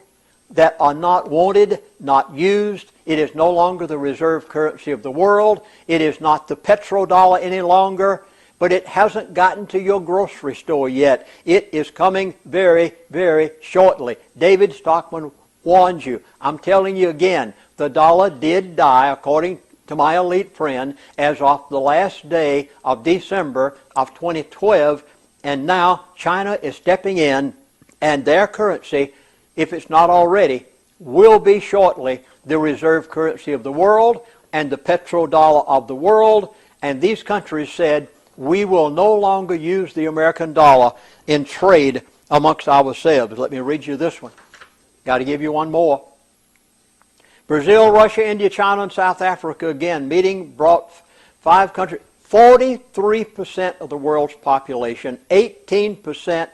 that are not wanted, not used. It is no longer the reserve currency of the world. It is not the petrodollar any longer, but it hasn't gotten to your grocery store yet. It is coming very, very shortly. David Stockman warns you. I'm telling you again, the dollar did die, according to my elite friend, as of the last day of December of 2012, and now China is stepping in, and their currency, if it's not already, will be shortly the reserve currency of the world and the petrodollar of the world. And these countries said, we will no longer use the American dollar in trade amongst ourselves. Let me read you this one. Got to give you one more. Brazil, Russia, India, China, and South Africa, again, meeting brought 5 countries, 43% of the world's population, 18%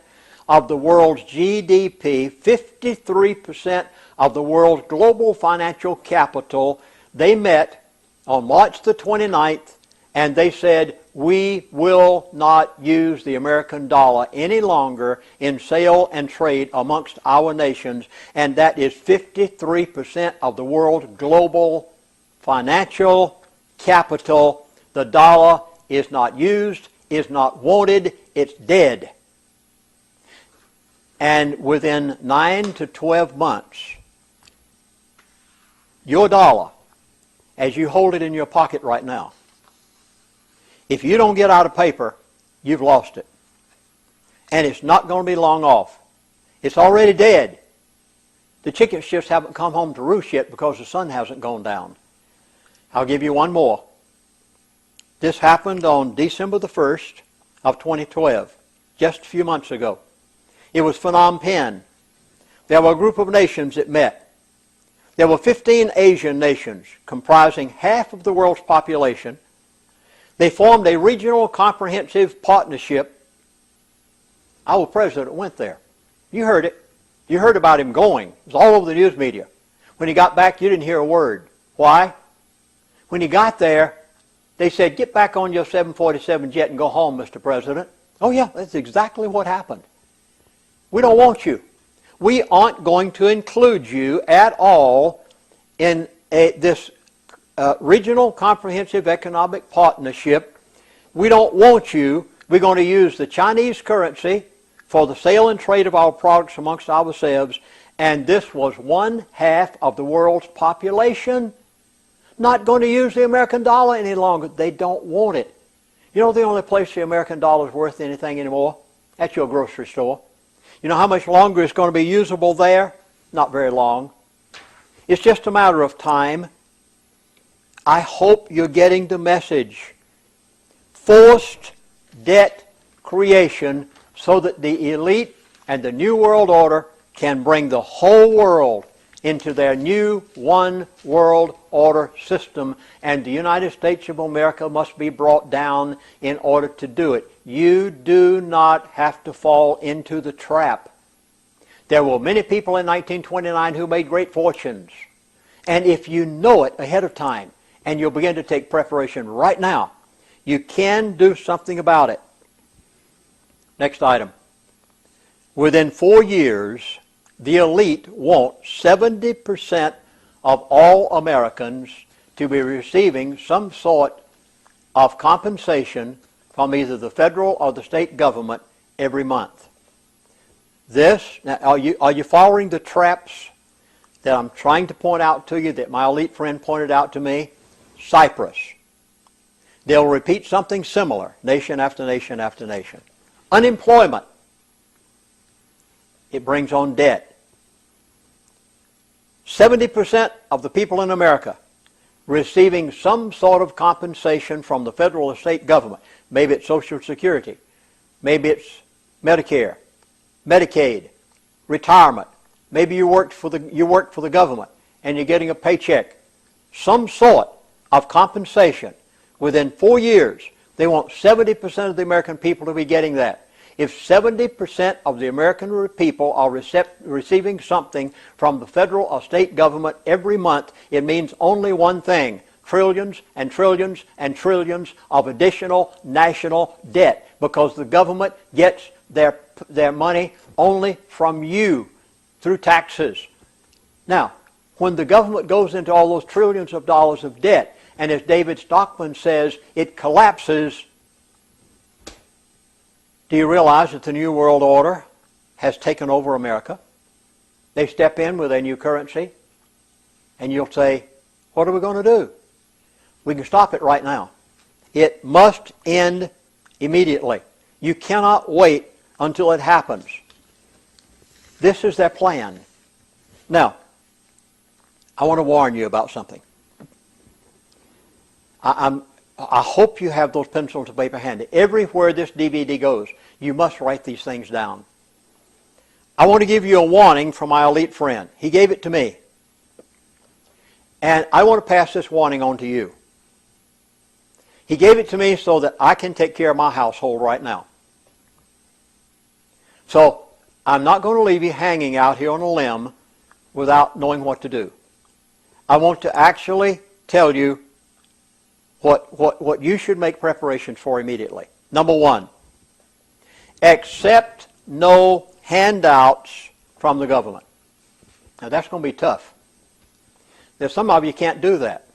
of the world's GDP, 53% of the world's global financial capital. They met on March the 29th, and they said, we will not use the American dollar any longer in sale and trade amongst our nations, and that is 53% of the world's global financial capital. The dollar is not used, is not wanted, it's dead. And within 9 to 12 months, your dollar, as you hold it in your pocket right now, if you don't get out of paper, you've lost it. And it's not going to be long off. It's already dead. The chickens just haven't come home to roost yet because the sun hasn't gone down. I'll give you one more. This happened on December the 1st of 2012, just a few months ago. It was Phnom Penh. There were a group of nations that met. There were 15 Asian nations comprising half of the world's population. They formed a regional comprehensive partnership. Our president went there. You heard it. You heard about him going. It was all over the news media. When he got back, you didn't hear a word. Why? When he got there, they said, get back on your 747 jet and go home, Mr. President. Oh yeah, that's exactly what happened. We don't want you. We aren't going to include you at all in this regional comprehensive economic partnership. We don't want you. We're going to use the Chinese currency for the sale and trade of our products amongst ourselves. And this was 1/2 of the world's population not going to use the American dollar any longer. They don't want it. You know the only place the American dollar is worth anything anymore? At your grocery store. You know how much longer it's going to be usable there? Not very long. It's just a matter of time. I hope you're getting the message. Forced debt creation so that the elite and the New World Order can bring the whole world into their new one world order system, and the United States of America must be brought down in order to do it. You do not have to fall into the trap. There were many people in 1929 who made great fortunes, and if you know it ahead of time, and you'll begin to take preparation right now, you can do something about it. Next item. Within 4 years, the elite want 70% of all Americans to be receiving some sort of compensation from either the federal or the state government every month. This, now, are you following the traps that I'm trying to point out to you that my elite friend pointed out to me? Cyprus. They'll repeat something similar, nation after nation after nation. Unemployment. It brings on debt. 70% of the people in America receiving some sort of compensation from the federal or state government. Maybe it's Social Security. Maybe it's Medicare, Medicaid, retirement. Maybe you work for the government and you're getting a paycheck. Some sort of compensation. Within 4 years, they want 70% of the American people to be getting that. If 70% of the American people are receiving something from the federal or state government every month, it means only one thing: trillions and trillions and trillions of additional national debt, because the government gets their money only from you through taxes. Now, when the government goes into all those trillions of dollars of debt, and as David Stockman says, it collapses, do you realize that the New World Order has taken over America? They step in with a new currency, and you'll say, what are we going to do? We can stop it right now. It must end immediately. You cannot wait until it happens. This is their plan. Now, I want to warn you about something. I hope you have those pencils and paper handy. Everywhere this DVD goes, you must write these things down. I want to give you a warning from my elite friend. He gave it to me. And I want to pass this warning on to you. He gave it to me so that I can take care of my household right now. So, I'm not going to leave you hanging out here on a limb without knowing what to do. I want to actually tell you what you should make preparations for immediately. Number one, accept no handouts from the government. Now that's going to be tough. There's some of you can't do that.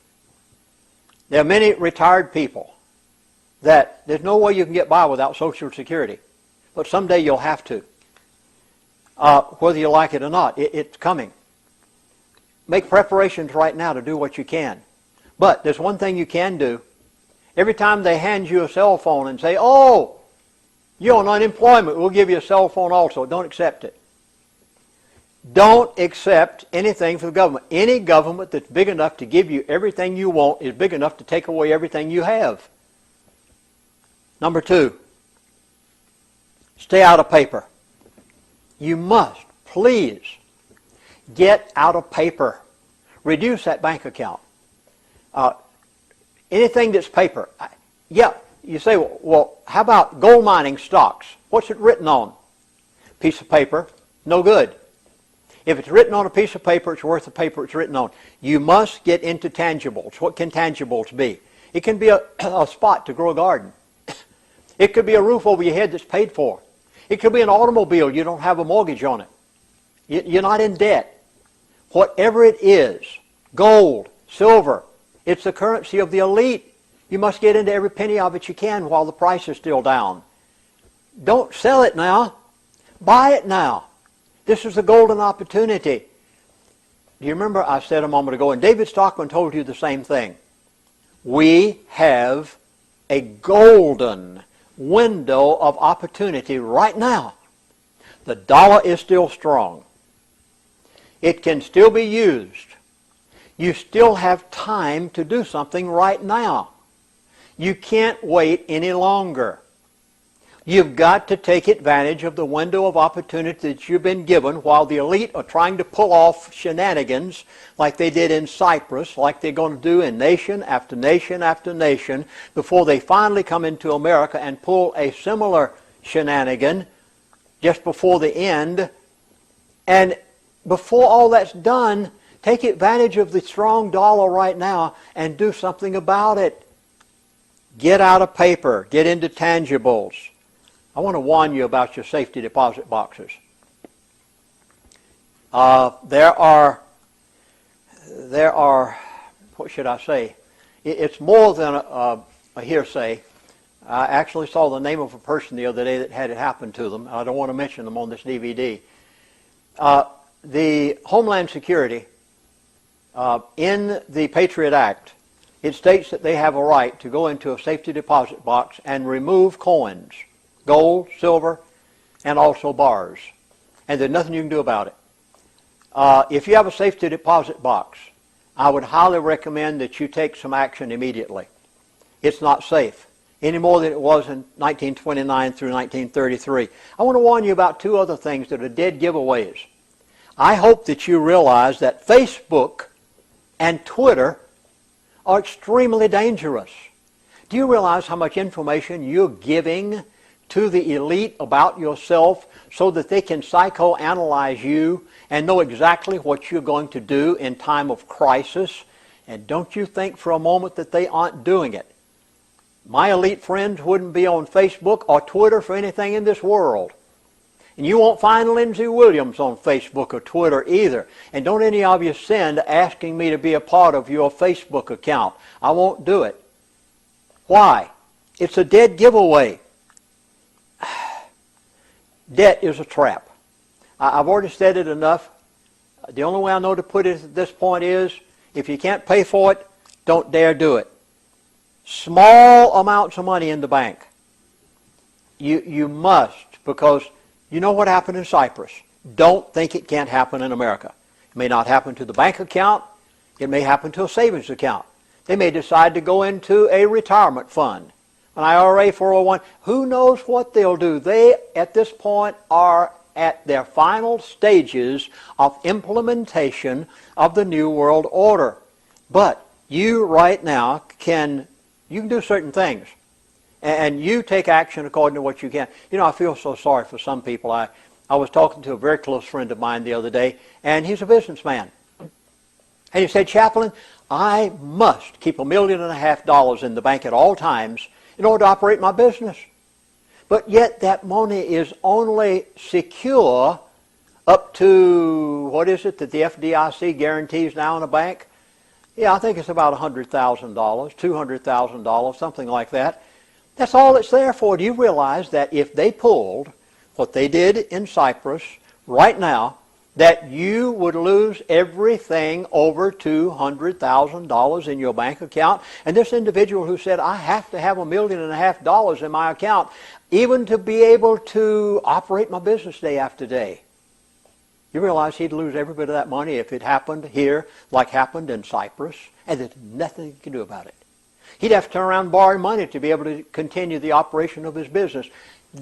There are many retired people that there's no way you can get by without Social Security. But someday you'll have to. Whether you like it or not, it's coming. Make preparations right now to do what you can. But there's one thing you can do. Every time they hand you a cell phone and say, oh, you're on unemployment, we'll give you a cell phone also. Don't accept it. Don't accept anything from the government. Any government that's big enough to give you everything you want is big enough to take away everything you have. Number two, stay out of paper. You must, please, get out of paper. Reduce that bank account. Anything that's paper. Yeah, you say, well, how about gold mining stocks? What's it written on? Piece of paper, no good. If it's written on a piece of paper, it's worth the paper it's written on. You must get into tangibles. What can tangibles be? It can be a spot to grow a garden. It could be a roof over your head that's paid for. It could be an automobile. You don't have a mortgage on it. You're not in debt. Whatever it is, gold, silver, it's the currency of the elite. You must get into every penny of it you can while the price is still down. Don't sell it now. Buy it now. This is a golden opportunity. Do you remember I said a moment ago, and David Stockman told you the same thing. We have a golden window of opportunity right now. The dollar is still strong. It can still be used. You still have time to do something right now. You can't wait any longer. You've got to take advantage of the window of opportunity that you've been given while the elite are trying to pull off shenanigans like they did in Cyprus, like they're going to do in nation after nation after nation, before they finally come into America and pull a similar shenanigan just before the end. And before all that's done, take advantage of the strong dollar right now and do something about it. Get out of paper. Get into tangibles. I want to warn you about your safety deposit boxes. There are, what should I say? It's more than a hearsay. I actually saw the name of a person the other day that had it happen to them. I don't want to mention them on this DVD. The Homeland Security, in the Patriot Act, it states that they have a right to go into a safety deposit box and remove coins, gold, silver, and also bars. And there's nothing you can do about it. If you have a safety deposit box, I would highly recommend that you take some action immediately. It's not safe, any more than it was in 1929 through 1933. I want to warn you about two other things that are dead giveaways. I hope that you realize that Facebook and Twitter are extremely dangerous. Do you realize how much information you're giving to the elite about yourself so that they can psychoanalyze you and know exactly what you're going to do in time of crisis? And don't you think for a moment that they aren't doing it. My elite friends wouldn't be on Facebook or Twitter for anything in this world. And you won't find Lindsey Williams on Facebook or Twitter either. And don't any of you send asking me to be a part of your Facebook account. I won't do it. Why? It's a dead giveaway. Debt is a trap. I've already said it enough. The only way I know to put it at this point is, if you can't pay for it, don't dare do it. Small amounts of money in the bank. You must, because you know what happened in Cyprus. Don't think it can't happen in America. It may not happen to the bank account. It may happen to a savings account. They may decide to go into a retirement fund, an IRA, 401. Who knows what they'll do? They, at this point, are at their final stages of implementation of the New World Order. But you right now can do certain things. And you take action according to what you can. You know, I feel so sorry for some people. I was talking to a very close friend of mine the other day, and he's a businessman. And he said, Chaplain, I must keep $1.5 million in the bank at all times in order to operate my business. But yet that money is only secure up to, what is it that the FDIC guarantees now in a bank? Yeah, I think it's about $100,000, $200,000, something like that. That's all it's there for. Do you realize that if they pulled what they did in Cyprus right now, that you would lose everything over $200,000 in your bank account? And this individual who said, I have to have $1.5 million in my account even to be able to operate my business day after day. You realize he'd lose every bit of that money if it happened here like happened in Cyprus, and there's nothing he can do about it. He'd have to turn around and borrow money to be able to continue the operation of his business.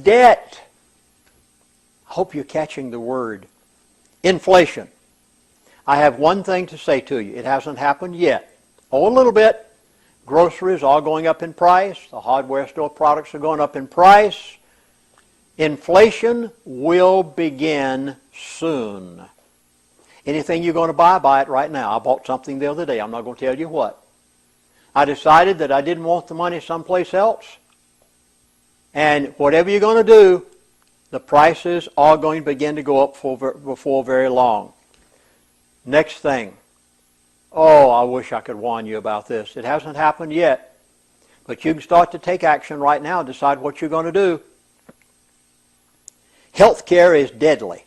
Debt. I hope you're catching the word. Inflation. I have one thing to say to you. It hasn't happened yet. Oh, a little bit. Groceries are going up in price. The hardware store products are going up in price. Inflation will begin soon. Anything you're going to buy it right now. I bought something the other day. I'm not going to tell you what. I decided that I didn't want the money someplace else. And whatever you're going to do, the prices are going to begin to go up before very long. Next thing. Oh, I wish I could warn you about this. It hasn't happened yet. But you can start to take action right now and decide what you're going to do. Health care is deadly.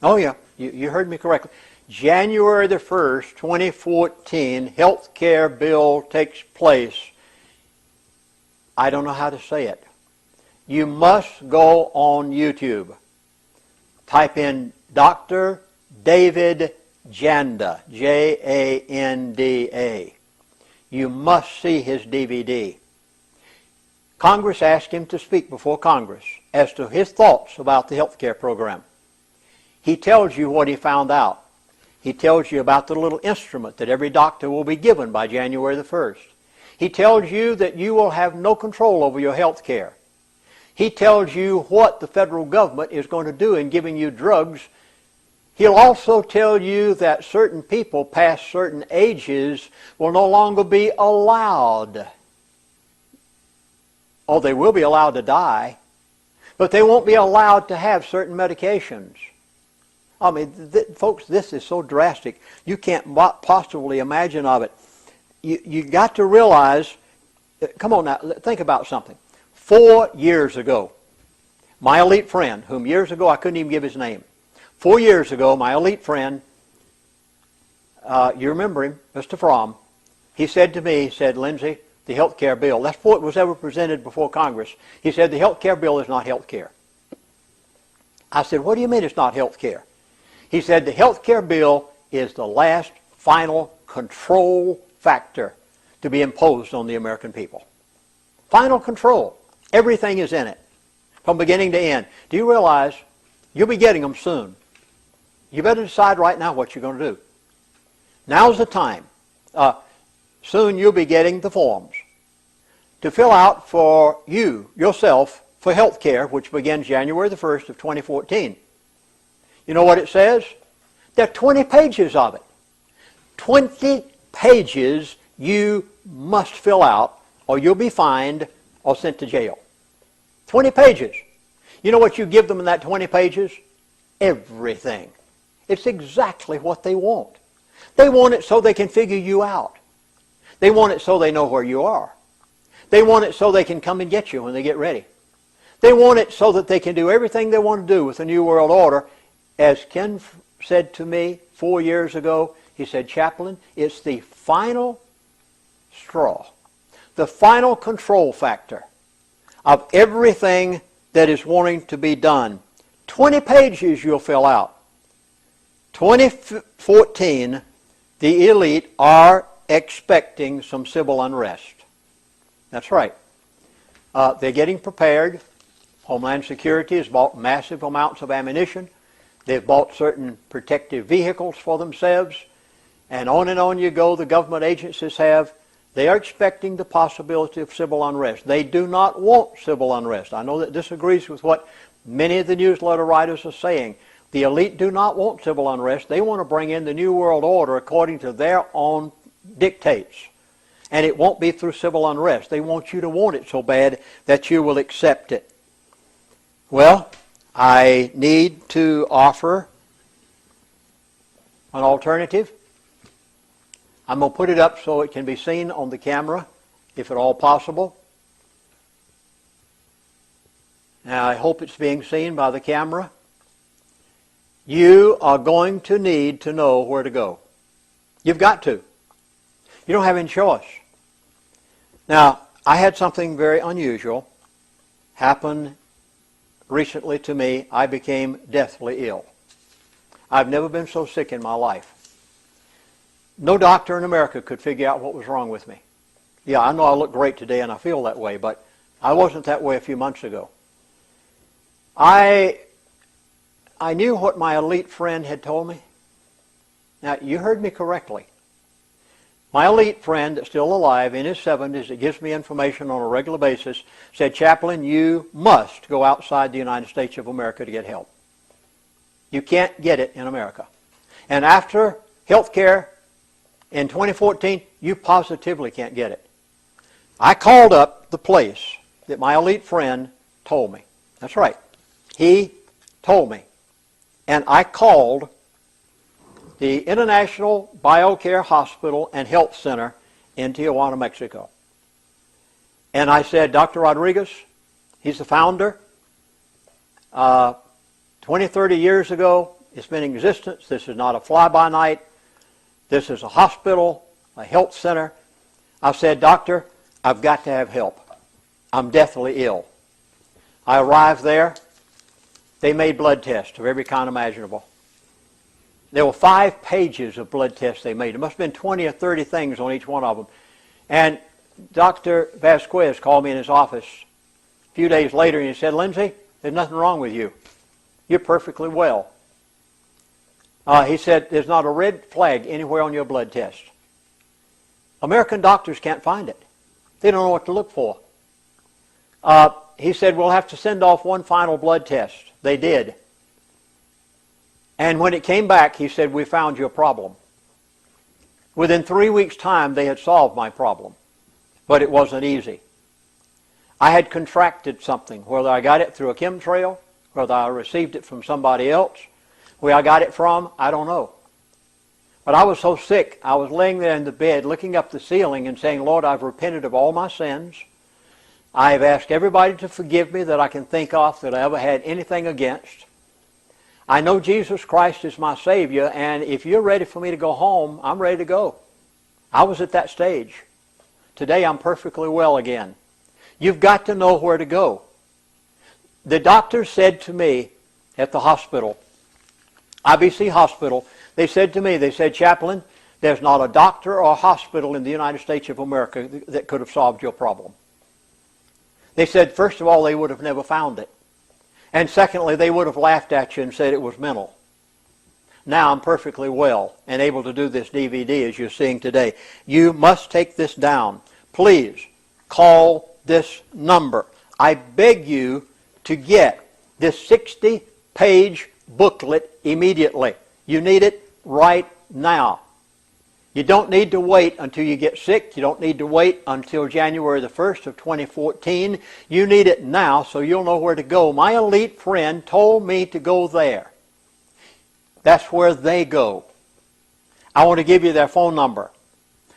Oh, yeah. You heard me correctly. January the 1st, 2014, health care bill takes place. I don't know how to say it. You must go on YouTube. Type in Dr. David Janda, Janda. You must see his DVD. Congress asked him to speak before Congress as to his thoughts about the health care program. He tells you what he found out. He tells you about the little instrument that every doctor will be given by January the 1st. He tells you that you will have no control over your health care. He tells you what the federal government is going to do in giving you drugs. He'll also tell you that certain people past certain ages will no longer be allowed. Oh, they will be allowed to die, but they won't be allowed to have certain medications. I mean, folks, this is so drastic. You can't possibly imagine of it. You got to realize, come on now, think about something. 4 years ago, my elite friend, whom years ago I couldn't even give his name. 4 years ago, my elite friend, you remember him, Mr. Fromm, he said to me, he said, Lindsey, the health care bill, that's before it was ever presented before Congress. He said, the health care bill is not health care. I said, what do you mean it's not health care? He said, the health care bill is the last final control factor to be imposed on the American people. Final control. Everything is in it, from beginning to end. Do you realize you'll be getting them soon? You better decide right now what you're going to do. Now's the time. Soon you'll be getting the forms to fill out for yourself, for health care, which begins January the 1st of 2014. You know what it says? There are 20 pages of it. 20 pages you must fill out, or you'll be fined or sent to jail. 20 pages. You know what you give them in that 20 pages? Everything. It's exactly what they want. They want it so they can figure you out. They want it so they know where you are. They want it so they can come and get you when they get ready. They want it so that they can do everything they want to do with the New World Order. As Ken said to me 4 years ago, he said, Chaplain, it's the final straw, the final control factor of everything that is wanting to be done. 20 pages you'll fill out. 2014, the elite are expecting some civil unrest. That's right. They're getting prepared. Homeland Security has bought massive amounts of ammunition. They've bought certain protective vehicles for themselves. And on you go, the government agencies have. They are expecting the possibility of civil unrest. They do not want civil unrest. I know that disagrees with what many of the newsletter writers are saying. The elite do not want civil unrest. They want to bring in the New World Order according to their own dictates. And it won't be through civil unrest. They want you to want it so bad that you will accept it. Well, I need to offer an alternative. I'm going to put it up so it can be seen on the camera, if at all possible. Now, I hope it's being seen by the camera. You are going to need to know where to go. You've got to. You don't have any choice. Now, I had something very unusual happen recently to me. I became deathly ill. I've never been so sick in my life. No doctor in America could figure out what was wrong with me. Yeah, I know I look great today and I feel that way, but I wasn't that way a few months ago. I knew what my elite friend had told me. Now, you heard me correctly. My elite friend that's still alive in his 70s that gives me information on a regular basis said, Chaplain, you must go outside the United States of America to get help. You can't get it in America. And after health care in 2014, you positively can't get it. I called up the place that my elite friend told me. That's right. He told me. And I called the International BioCare Hospital and Health Center in Tijuana, Mexico. And I said, Dr. Rodriguez, he's the founder. 20, 30 years ago, it's been in existence. This is not a fly-by-night. This is a hospital, a health center. I said, Doctor, I've got to have help. I'm deathly ill. I arrived there. They made blood tests of every kind imaginable. There were 5 pages of blood tests they made. There must have been 20 or 30 things on each one of them. And Dr. Vasquez called me in his office a few days later and he said, Lindsey, there's nothing wrong with you. You're perfectly well. He said, there's not a red flag anywhere on your blood test. American doctors can't find it. They don't know what to look for. He said, we'll have to send off one final blood test. They did. And when it came back, he said, we found your problem. Within 3 weeks' time, they had solved my problem. But it wasn't easy. I had contracted something, whether I got it through a chemtrail, whether I received it from somebody else, where I got it from, I don't know. But I was so sick, I was laying there in the bed, looking up the ceiling and saying, Lord, I've repented of all my sins. I've asked everybody to forgive me that I can think of that I ever had anything against. I know Jesus Christ is my Savior, and if you're ready for me to go home, I'm ready to go. I was at that stage. Today I'm perfectly well again. You've got to know where to go. The doctor said to me at the hospital, IBC Hospital, they said to me, they said, Chaplain, there's not a doctor or a hospital in the United States of America that could have solved your problem. They said, first of all, they would have never found it. And secondly, they would have laughed at you and said it was mental. Now I'm perfectly well and able to do this DVD as you're seeing today. You must take this down. Please call this number. I beg you to get this 60-page booklet immediately. You need it right now. You don't need to wait until you get sick. You don't need to wait until January the 1st of 2014. You need it now so you'll know where to go. My elite friend told me to go there. That's where they go. I want to give you their phone number.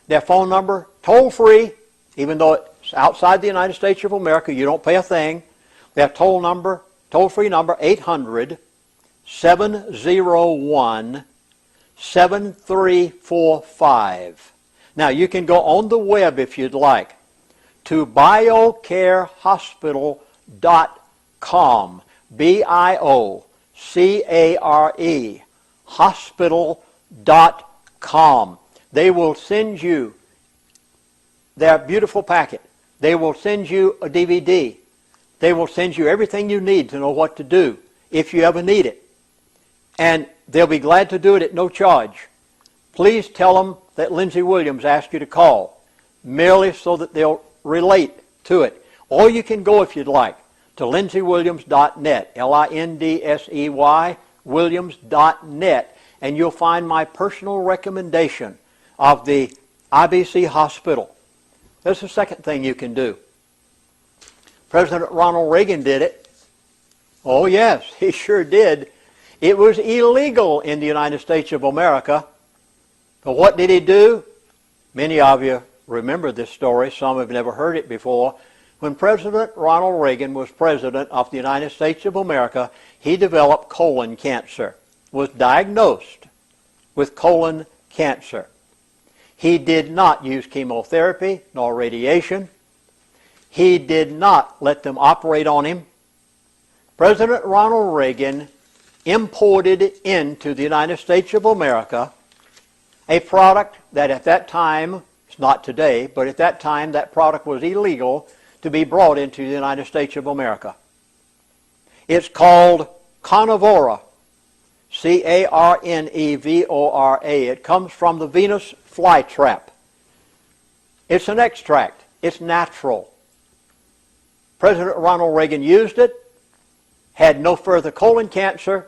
Their phone number, toll free, even though it's outside the United States of America, you don't pay a thing. Their toll-free number, 800-701-7345. Now, you can go on the web if you'd like to biocarehospital.com, B-I-O-C-A-R-E, hospital.com. They will send you their beautiful packet. They will send you a DVD. They will send you everything you need to know what to do if you ever need it. And they'll be glad to do it at no charge. Please tell them that Lindsey Williams asked you to call, merely so that they'll relate to it. Or you can go, if you'd like, to lindseywilliams.net, L-I-N-D-S-E-Y, Williams.net, and you'll find my personal recommendation of the IBC hospital. There's the second thing you can do. President Ronald Reagan did it. Oh yes, he sure did. It was illegal in the United States of America. But what did he do? Many of you remember this story. Some have never heard it before. When President Ronald Reagan was president of the United States of America, he developed colon cancer, was diagnosed with colon cancer. He did not use chemotherapy nor radiation. He did not let them operate on him. President Ronald Reagan imported into the United States of America a product that at that time, it's not today, but at that time that product was illegal to be brought into the United States of America. It's called Carnivora, C-A-R-N-E-V-O-R-A. It comes from the Venus flytrap. It's an extract. It's natural. President Ronald Reagan used it, had no further colon cancer,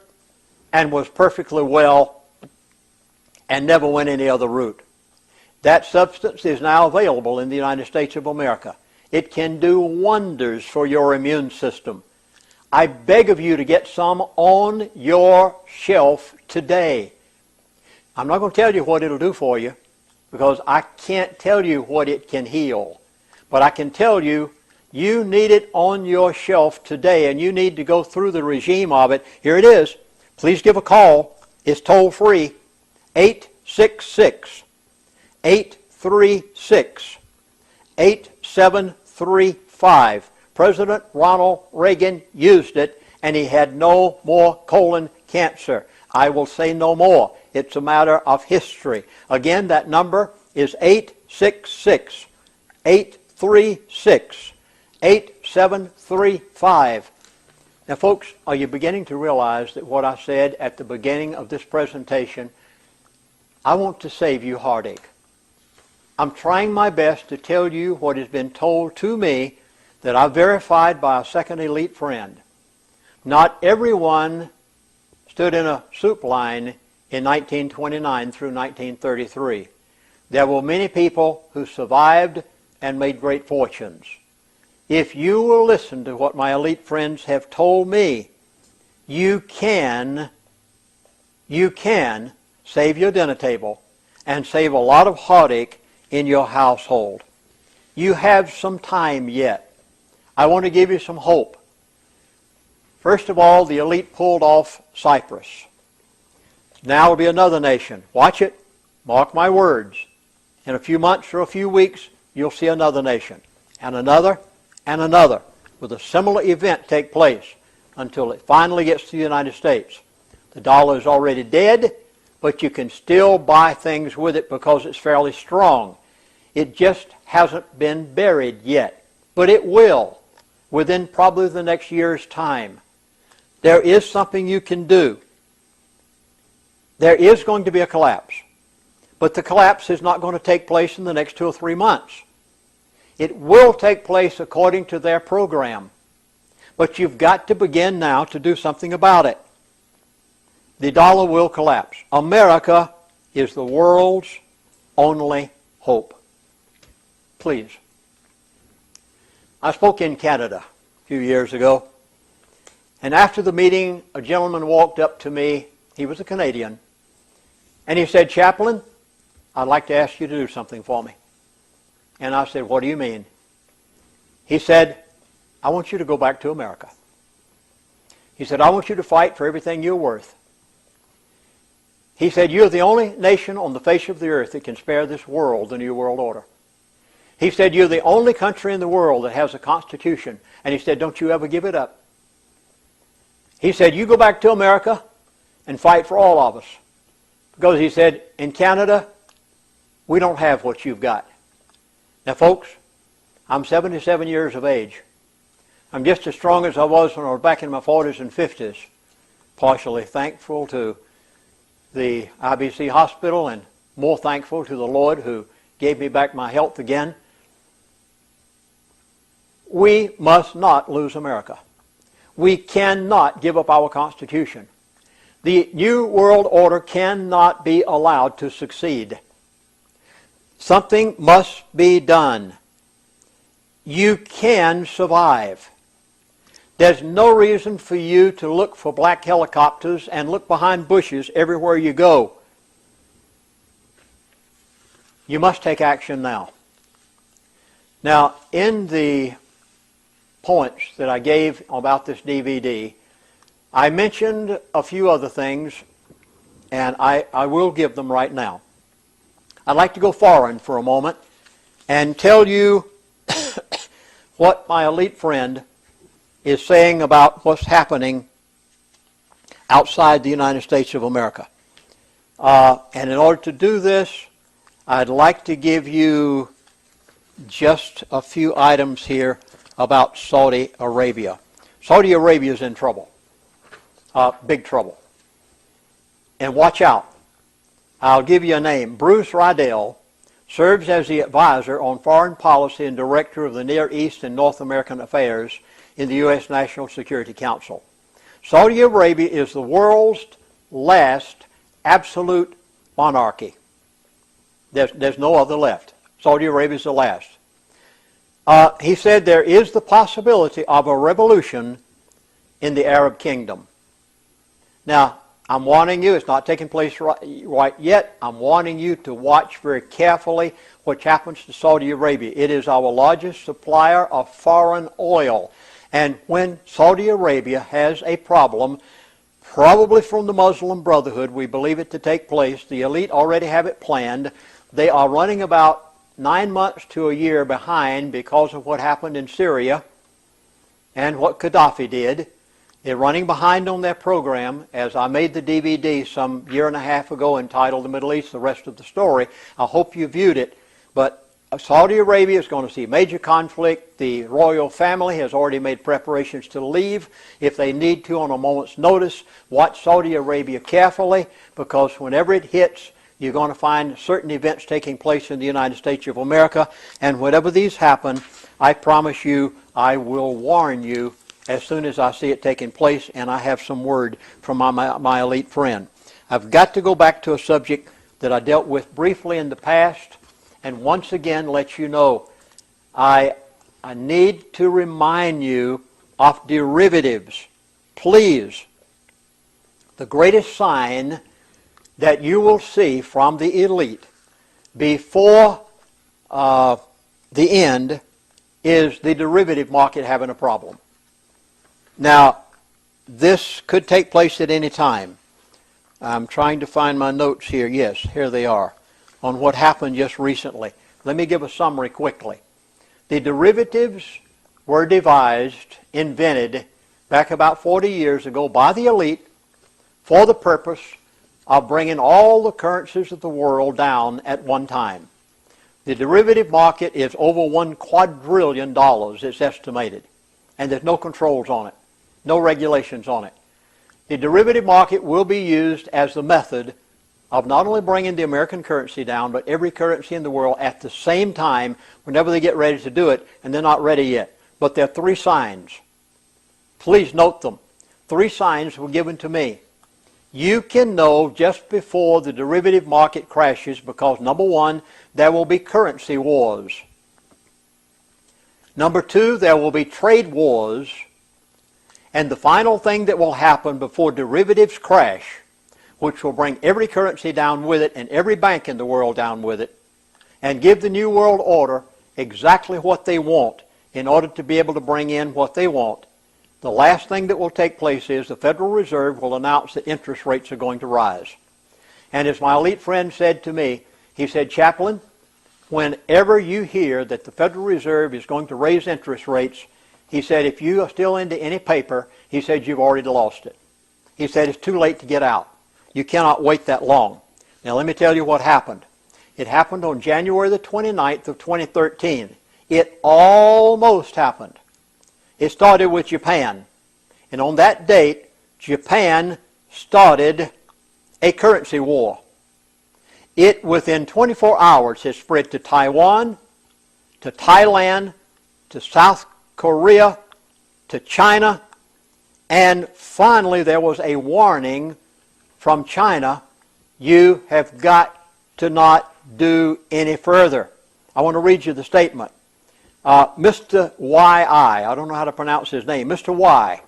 and was perfectly well and never went any other route. That substance is now available in the United States of America. It can do wonders for your immune system. I beg of you to get some on your shelf today. I'm not going to tell you what it'll do for you because I can't tell you what it can heal. But I can tell you, you need it on your shelf today, and you need to go through the regime of it. Here it is. Please give a call. It's toll-free, 866-836-8735. President Ronald Reagan used it, and he had no more colon cancer. I will say no more. It's a matter of history. Again, that number is 866-836-8735. Now, folks, are you beginning to realize that what I said at the beginning of this presentation, I want to save you heartache. I'm trying my best to tell you what has been told to me that I verified by a second elite friend. Not everyone stood in a soup line in 1929 through 1933. There were many people who survived and made great fortunes. If you will listen to what my elite friends have told me, you can save your dinner table and save a lot of heartache in your household. You have some time yet. I want to give you some hope. First of all, the elite pulled off Cyprus. Now will be another nation. Watch it. Mark my words. In a few months or a few weeks, you'll see another nation. And another, and another, with a similar event take place until it finally gets to the United States. The dollar is already dead, but you can still buy things with it because it's fairly strong. It just hasn't been buried yet, but it will within probably the next year's time. There is something you can do. There is going to be a collapse, but the collapse is not going to take place in the next 2 or 3 months. It will take place according to their program, but you've got to begin now to do something about it. The dollar will collapse. America is the world's only hope. Please. I spoke in Canada a few years ago, and after the meeting, a gentleman walked up to me. He was a Canadian, and he said, "Chaplain, I'd like to ask you to do something for me." And I said, "What do you mean?" He said, "I want you to go back to America." He said, "I want you to fight for everything you're worth." He said, "You're the only nation on the face of the earth that can spare this world the New World Order." He said, "You're the only country in the world that has a constitution." And he said, "Don't you ever give it up." He said, "You go back to America and fight for all of us." Because he said, in Canada, we don't have what you've got. Now, folks, I'm 77 years of age. I'm just as strong as I was when I was back in my 40s and 50s. Partially thankful to the IBC hospital and more thankful to the Lord who gave me back my health again. We must not lose America. We cannot give up our Constitution. The New World Order cannot be allowed to succeed. Something must be done. You can survive. There's no reason for you to look for black helicopters and look behind bushes everywhere you go. You must take action now. Now, in the points that I gave about this DVD, I mentioned a few other things, and I will give them right now. I'd like to go foreign for a moment and tell you what my elite friend is saying about what's happening outside the United States of America. And in order to do this, I'd like to give you just a few items here about Saudi Arabia. Saudi Arabia is in trouble, big trouble. And watch out. I'll give you a name. Bruce Riedel serves as the advisor on foreign policy and director of the Near East and North American Affairs in the U.S. National Security Council. Saudi Arabia is the world's last absolute monarchy. There's no other left. Saudi Arabia is the last. He said there is the possibility of a revolution in the Arab kingdom. Now, I'm warning you, it's not taking place right yet. I'm warning you to watch very carefully what happens to Saudi Arabia. It is our largest supplier of foreign oil. And when Saudi Arabia has a problem, probably from the Muslim Brotherhood, we believe it to take place. The elite already have it planned. They are running about 9 months to a year behind because of what happened in Syria and what Gaddafi did. They're running behind on their program. As I made the DVD some year and a half ago entitled The Middle East, the rest of the story. I hope you viewed it. But Saudi Arabia is going to see major conflict. The royal family has already made preparations to leave if they need to on a moment's notice. Watch Saudi Arabia carefully, because whenever it hits, you're going to find certain events taking place in the United States of America. And whenever these happen, I promise you, I will warn you as soon as I see it taking place, and I have some word from my elite friend. I've got to go back to a subject that I dealt with briefly in the past, and once again let you know I need to remind you of derivatives. Please, the greatest sign that you will see from the elite before the end is the derivative market having a problem. Now, this could take place at any time. I'm trying to find my notes here. Yes, here they are, on what happened just recently. Let me give a summary quickly. The derivatives were devised, invented, back about 40 years ago by the elite for the purpose of bringing all the currencies of the world down at one time. The derivative market is over $1 quadrillion, it's estimated, and there's no controls on it. No regulations on it. The derivative market will be used as the method of not only bringing the American currency down, but every currency in the world at the same time whenever they get ready to do it, and they're not ready yet. But there are 3 signs. Please note them. 3 signs were given to me. you can know just before the derivative market crashes because, number one, there will be currency wars. Number two, there will be trade wars. And the final thing that will happen before derivatives crash, which will bring every currency down with it and every bank in the world down with it, and give the New World Order exactly what they want in order to be able to bring in what they want, the last thing that will take place is the Federal Reserve will announce that interest rates are going to rise. And as my elite friend said to me, he said, Chaplain, whenever you hear that the Federal Reserve is going to raise interest rates, he said, if you are still into any paper, he said, you've already lost it. He said, it's too late to get out. You cannot wait that long. Now let me tell you what happened. It happened on January the 29th of 2013. It almost happened. It started with Japan. And on that date, Japan started a currency war. It, within 24 hours, has spread to Taiwan, to Thailand, to South Korea, to China, and finally there was a warning from China, you have got to not do any further. I want to read you the statement. Mr. Y.I., I don't know how to pronounce his name, Mr. Y,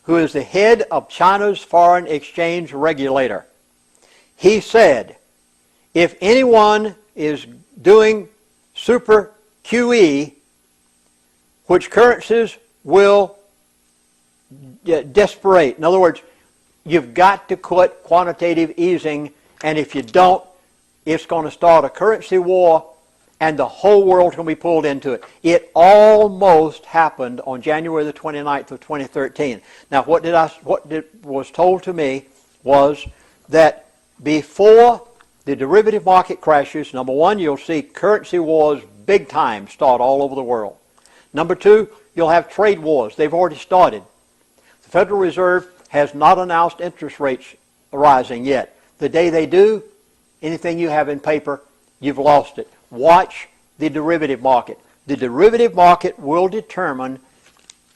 who is the head of China's foreign exchange regulator, he said, if anyone is doing super QE, which currencies will disparate. In other words, you've got to quit quantitative easing, and if you don't, it's going to start a currency war, and the whole world's going to be pulled into it. It almost happened on January the 29th of 2013. Now, what was told to me was that before the derivative market crashes, number one, you'll see currency wars big time start all over the world. Number two, you'll have trade wars. They've already started. The Federal Reserve has not announced interest rates rising yet. The day they do, anything you have in paper, you've lost it. Watch the derivative market. The derivative market will determine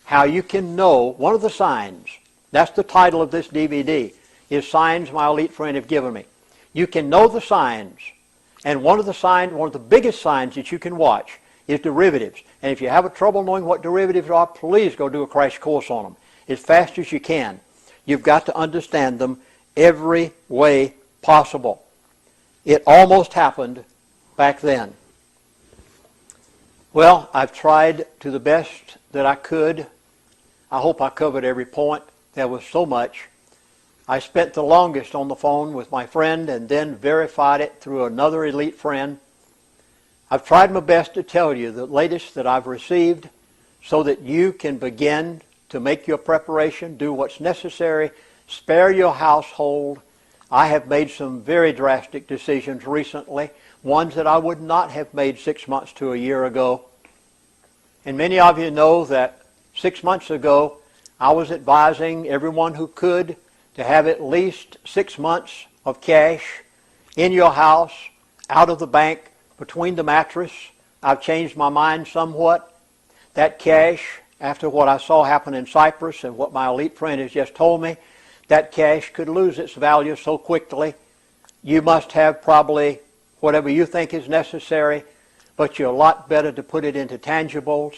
how you can know. One of the signs, that's the title of this DVD, is Signs My Elite Friend Have Given Me. You can know the signs, and one of the biggest signs that you can watch is derivatives. And if you have trouble knowing what derivatives are, please go do a crash course on them as fast as you can. You've got to understand them every way possible. It almost happened back then. Well, I've tried to the best that I could. I hope I covered every point. There was so much. I spent the longest on the phone with my friend and then verified it through another elite friend. I've tried my best to tell you the latest that I've received so that you can begin to make your preparation, do what's necessary, spare your household. I have made some very drastic decisions recently, ones that I would not have made 6 months to a year ago. And many of you know that 6 months ago, I was advising everyone who could to have at least 6 months of cash in your house, out of the bank, between the mattress. I've changed my mind somewhat. That cash, after what I saw happen in Cyprus and what my elite friend has just told me, that cash could lose its value so quickly. You must have probably whatever you think is necessary, but you're a lot better to put it into tangibles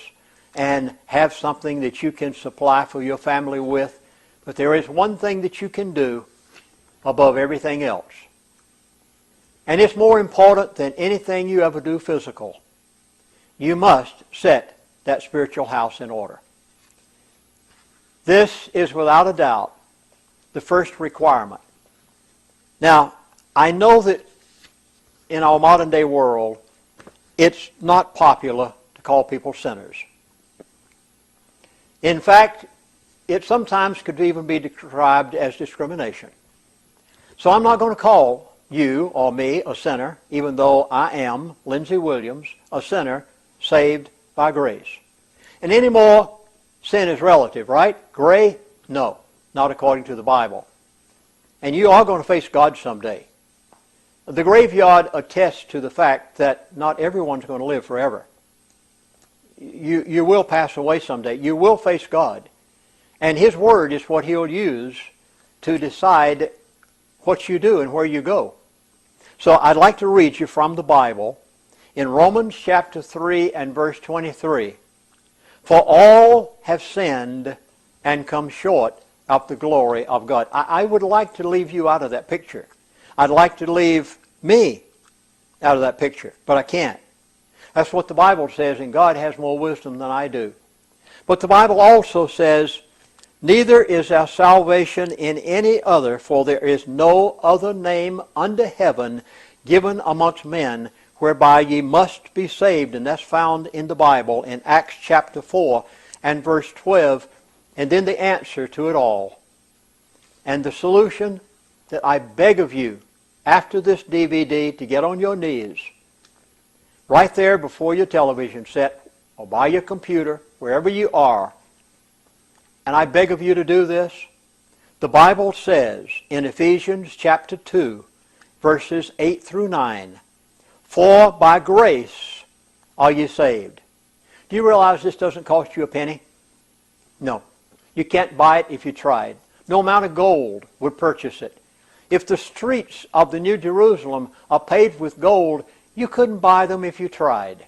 and have something that you can supply for your family with. But there is one thing that you can do above everything else. And it's more important than anything you ever do physical. You must set that spiritual house in order. This is without a doubt the first requirement. Now, I know that in our modern day world, it's not popular to call people sinners. In fact, it sometimes could even be described as discrimination. So I'm not going to call you or me a sinner, even though I am, Lindsey Williams, a sinner saved by grace. And anymore, sin is relative, right? Gray? No, not according to the Bible. And you are going to face God someday. The graveyard attests to the fact that not everyone's going to live forever. You will pass away someday. You will face God. And His Word is what He'll use to decide what you do and where you go. So I'd like to read you from the Bible in Romans chapter 3 and verse 23. For all have sinned and come short of the glory of God. I would like to leave you out of that picture. I'd like to leave me out of that picture, but I can't. That's what the Bible says, and God has more wisdom than I do. But the Bible also says, neither is our salvation in any other, for there is no other name under heaven given amongst men whereby ye must be saved. And that's found in the Bible in Acts chapter 4 and verse 12. And then the answer to it all. And the solution that I beg of you after this DVD to get on your knees, right there before your television set or by your computer, wherever you are. And I beg of you to do this. The Bible says in Ephesians chapter 2, verses 8 through 9, for by grace are ye saved. Do you realize this doesn't cost you a penny? No. You can't buy it if you tried. No amount of gold would purchase it. If the streets of the New Jerusalem are paved with gold, you couldn't buy them if you tried.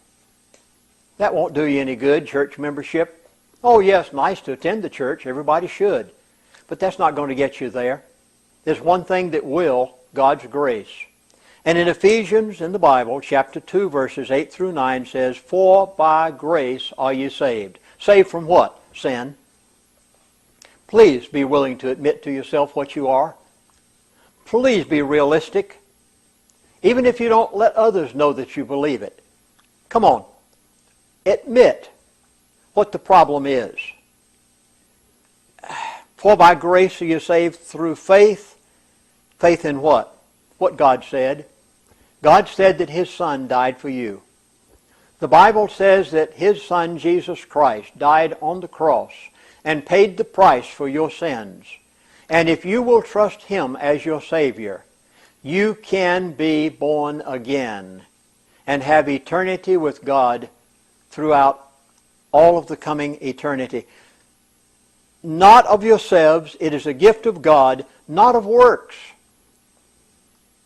That won't do you any good, church membership. Oh yes, nice to attend the church. Everybody should. But that's not going to get you there. There's one thing that will, God's grace. And in Ephesians, in the Bible, chapter 2, verses 8 through 9 says, for by grace are ye saved. Saved from what? Sin. Please be willing to admit to yourself what you are. Please be realistic. Even if you don't let others know that you believe it. Come on. Admit what the problem is. For by grace are you saved through faith. Faith in what? What God said. God said that His Son died for you. The Bible says that His Son, Jesus Christ, died on the cross and paid the price for your sins. And if you will trust Him as your Savior, you can be born again and have eternity with God throughout all of the coming eternity. Not of yourselves, it is a gift of God, not of works.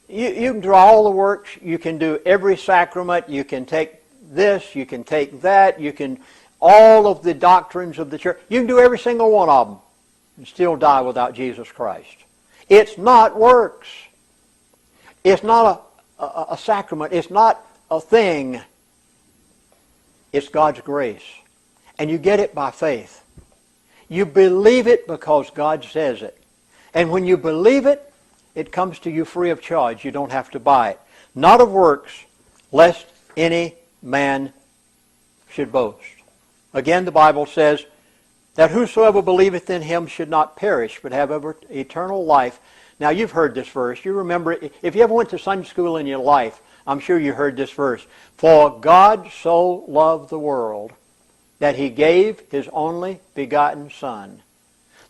You can do all the works, you can do every sacrament, you can take this, you can take that, you can, all of the doctrines of the church, you can do every single one of them and still die without Jesus Christ. It's not works. It's not a sacrament. It's not a thing. It's God's grace. And you get it by faith. You believe it because God says it. And when you believe it, it comes to you free of charge. You don't have to buy it. Not of works, lest any man should boast. Again, the Bible says that whosoever believeth in Him should not perish, but have eternal life. Now, you've heard this verse. You remember, if you ever went to Sunday school in your life, I'm sure you heard this verse. For God so loved the world that He gave His only begotten Son,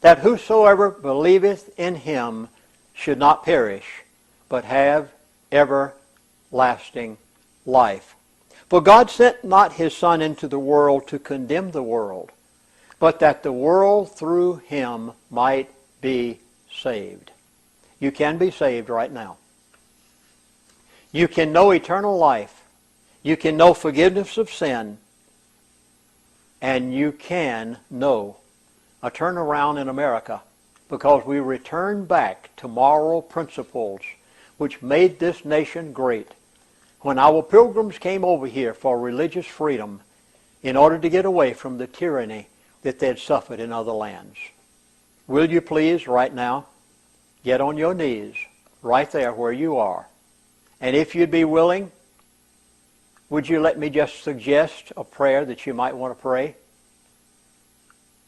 that whosoever believeth in Him should not perish, but have everlasting life. For God sent not His Son into the world to condemn the world, but that the world through Him might be saved. You can be saved right now. You can know eternal life. You can know forgiveness of sin. And you can know a turnaround in America, because we return back to moral principles which made this nation great. When our pilgrims came over here for religious freedom in order to get away from the tyranny that they had suffered in other lands. Will you please, right now, get on your knees right there where you are. And if you'd be willing, would you let me just suggest a prayer that you might want to pray?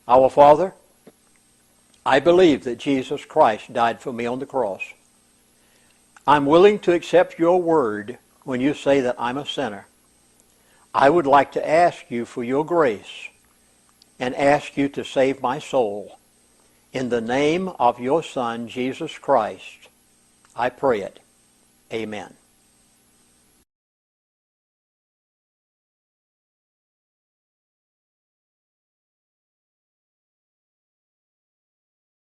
Our Father, I believe that Jesus Christ died for me on the cross. I'm willing to accept your word when you say that I'm a sinner. I would like to ask you for your grace and ask you to save my soul. In the name of your Son, Jesus Christ, I pray it. Amen.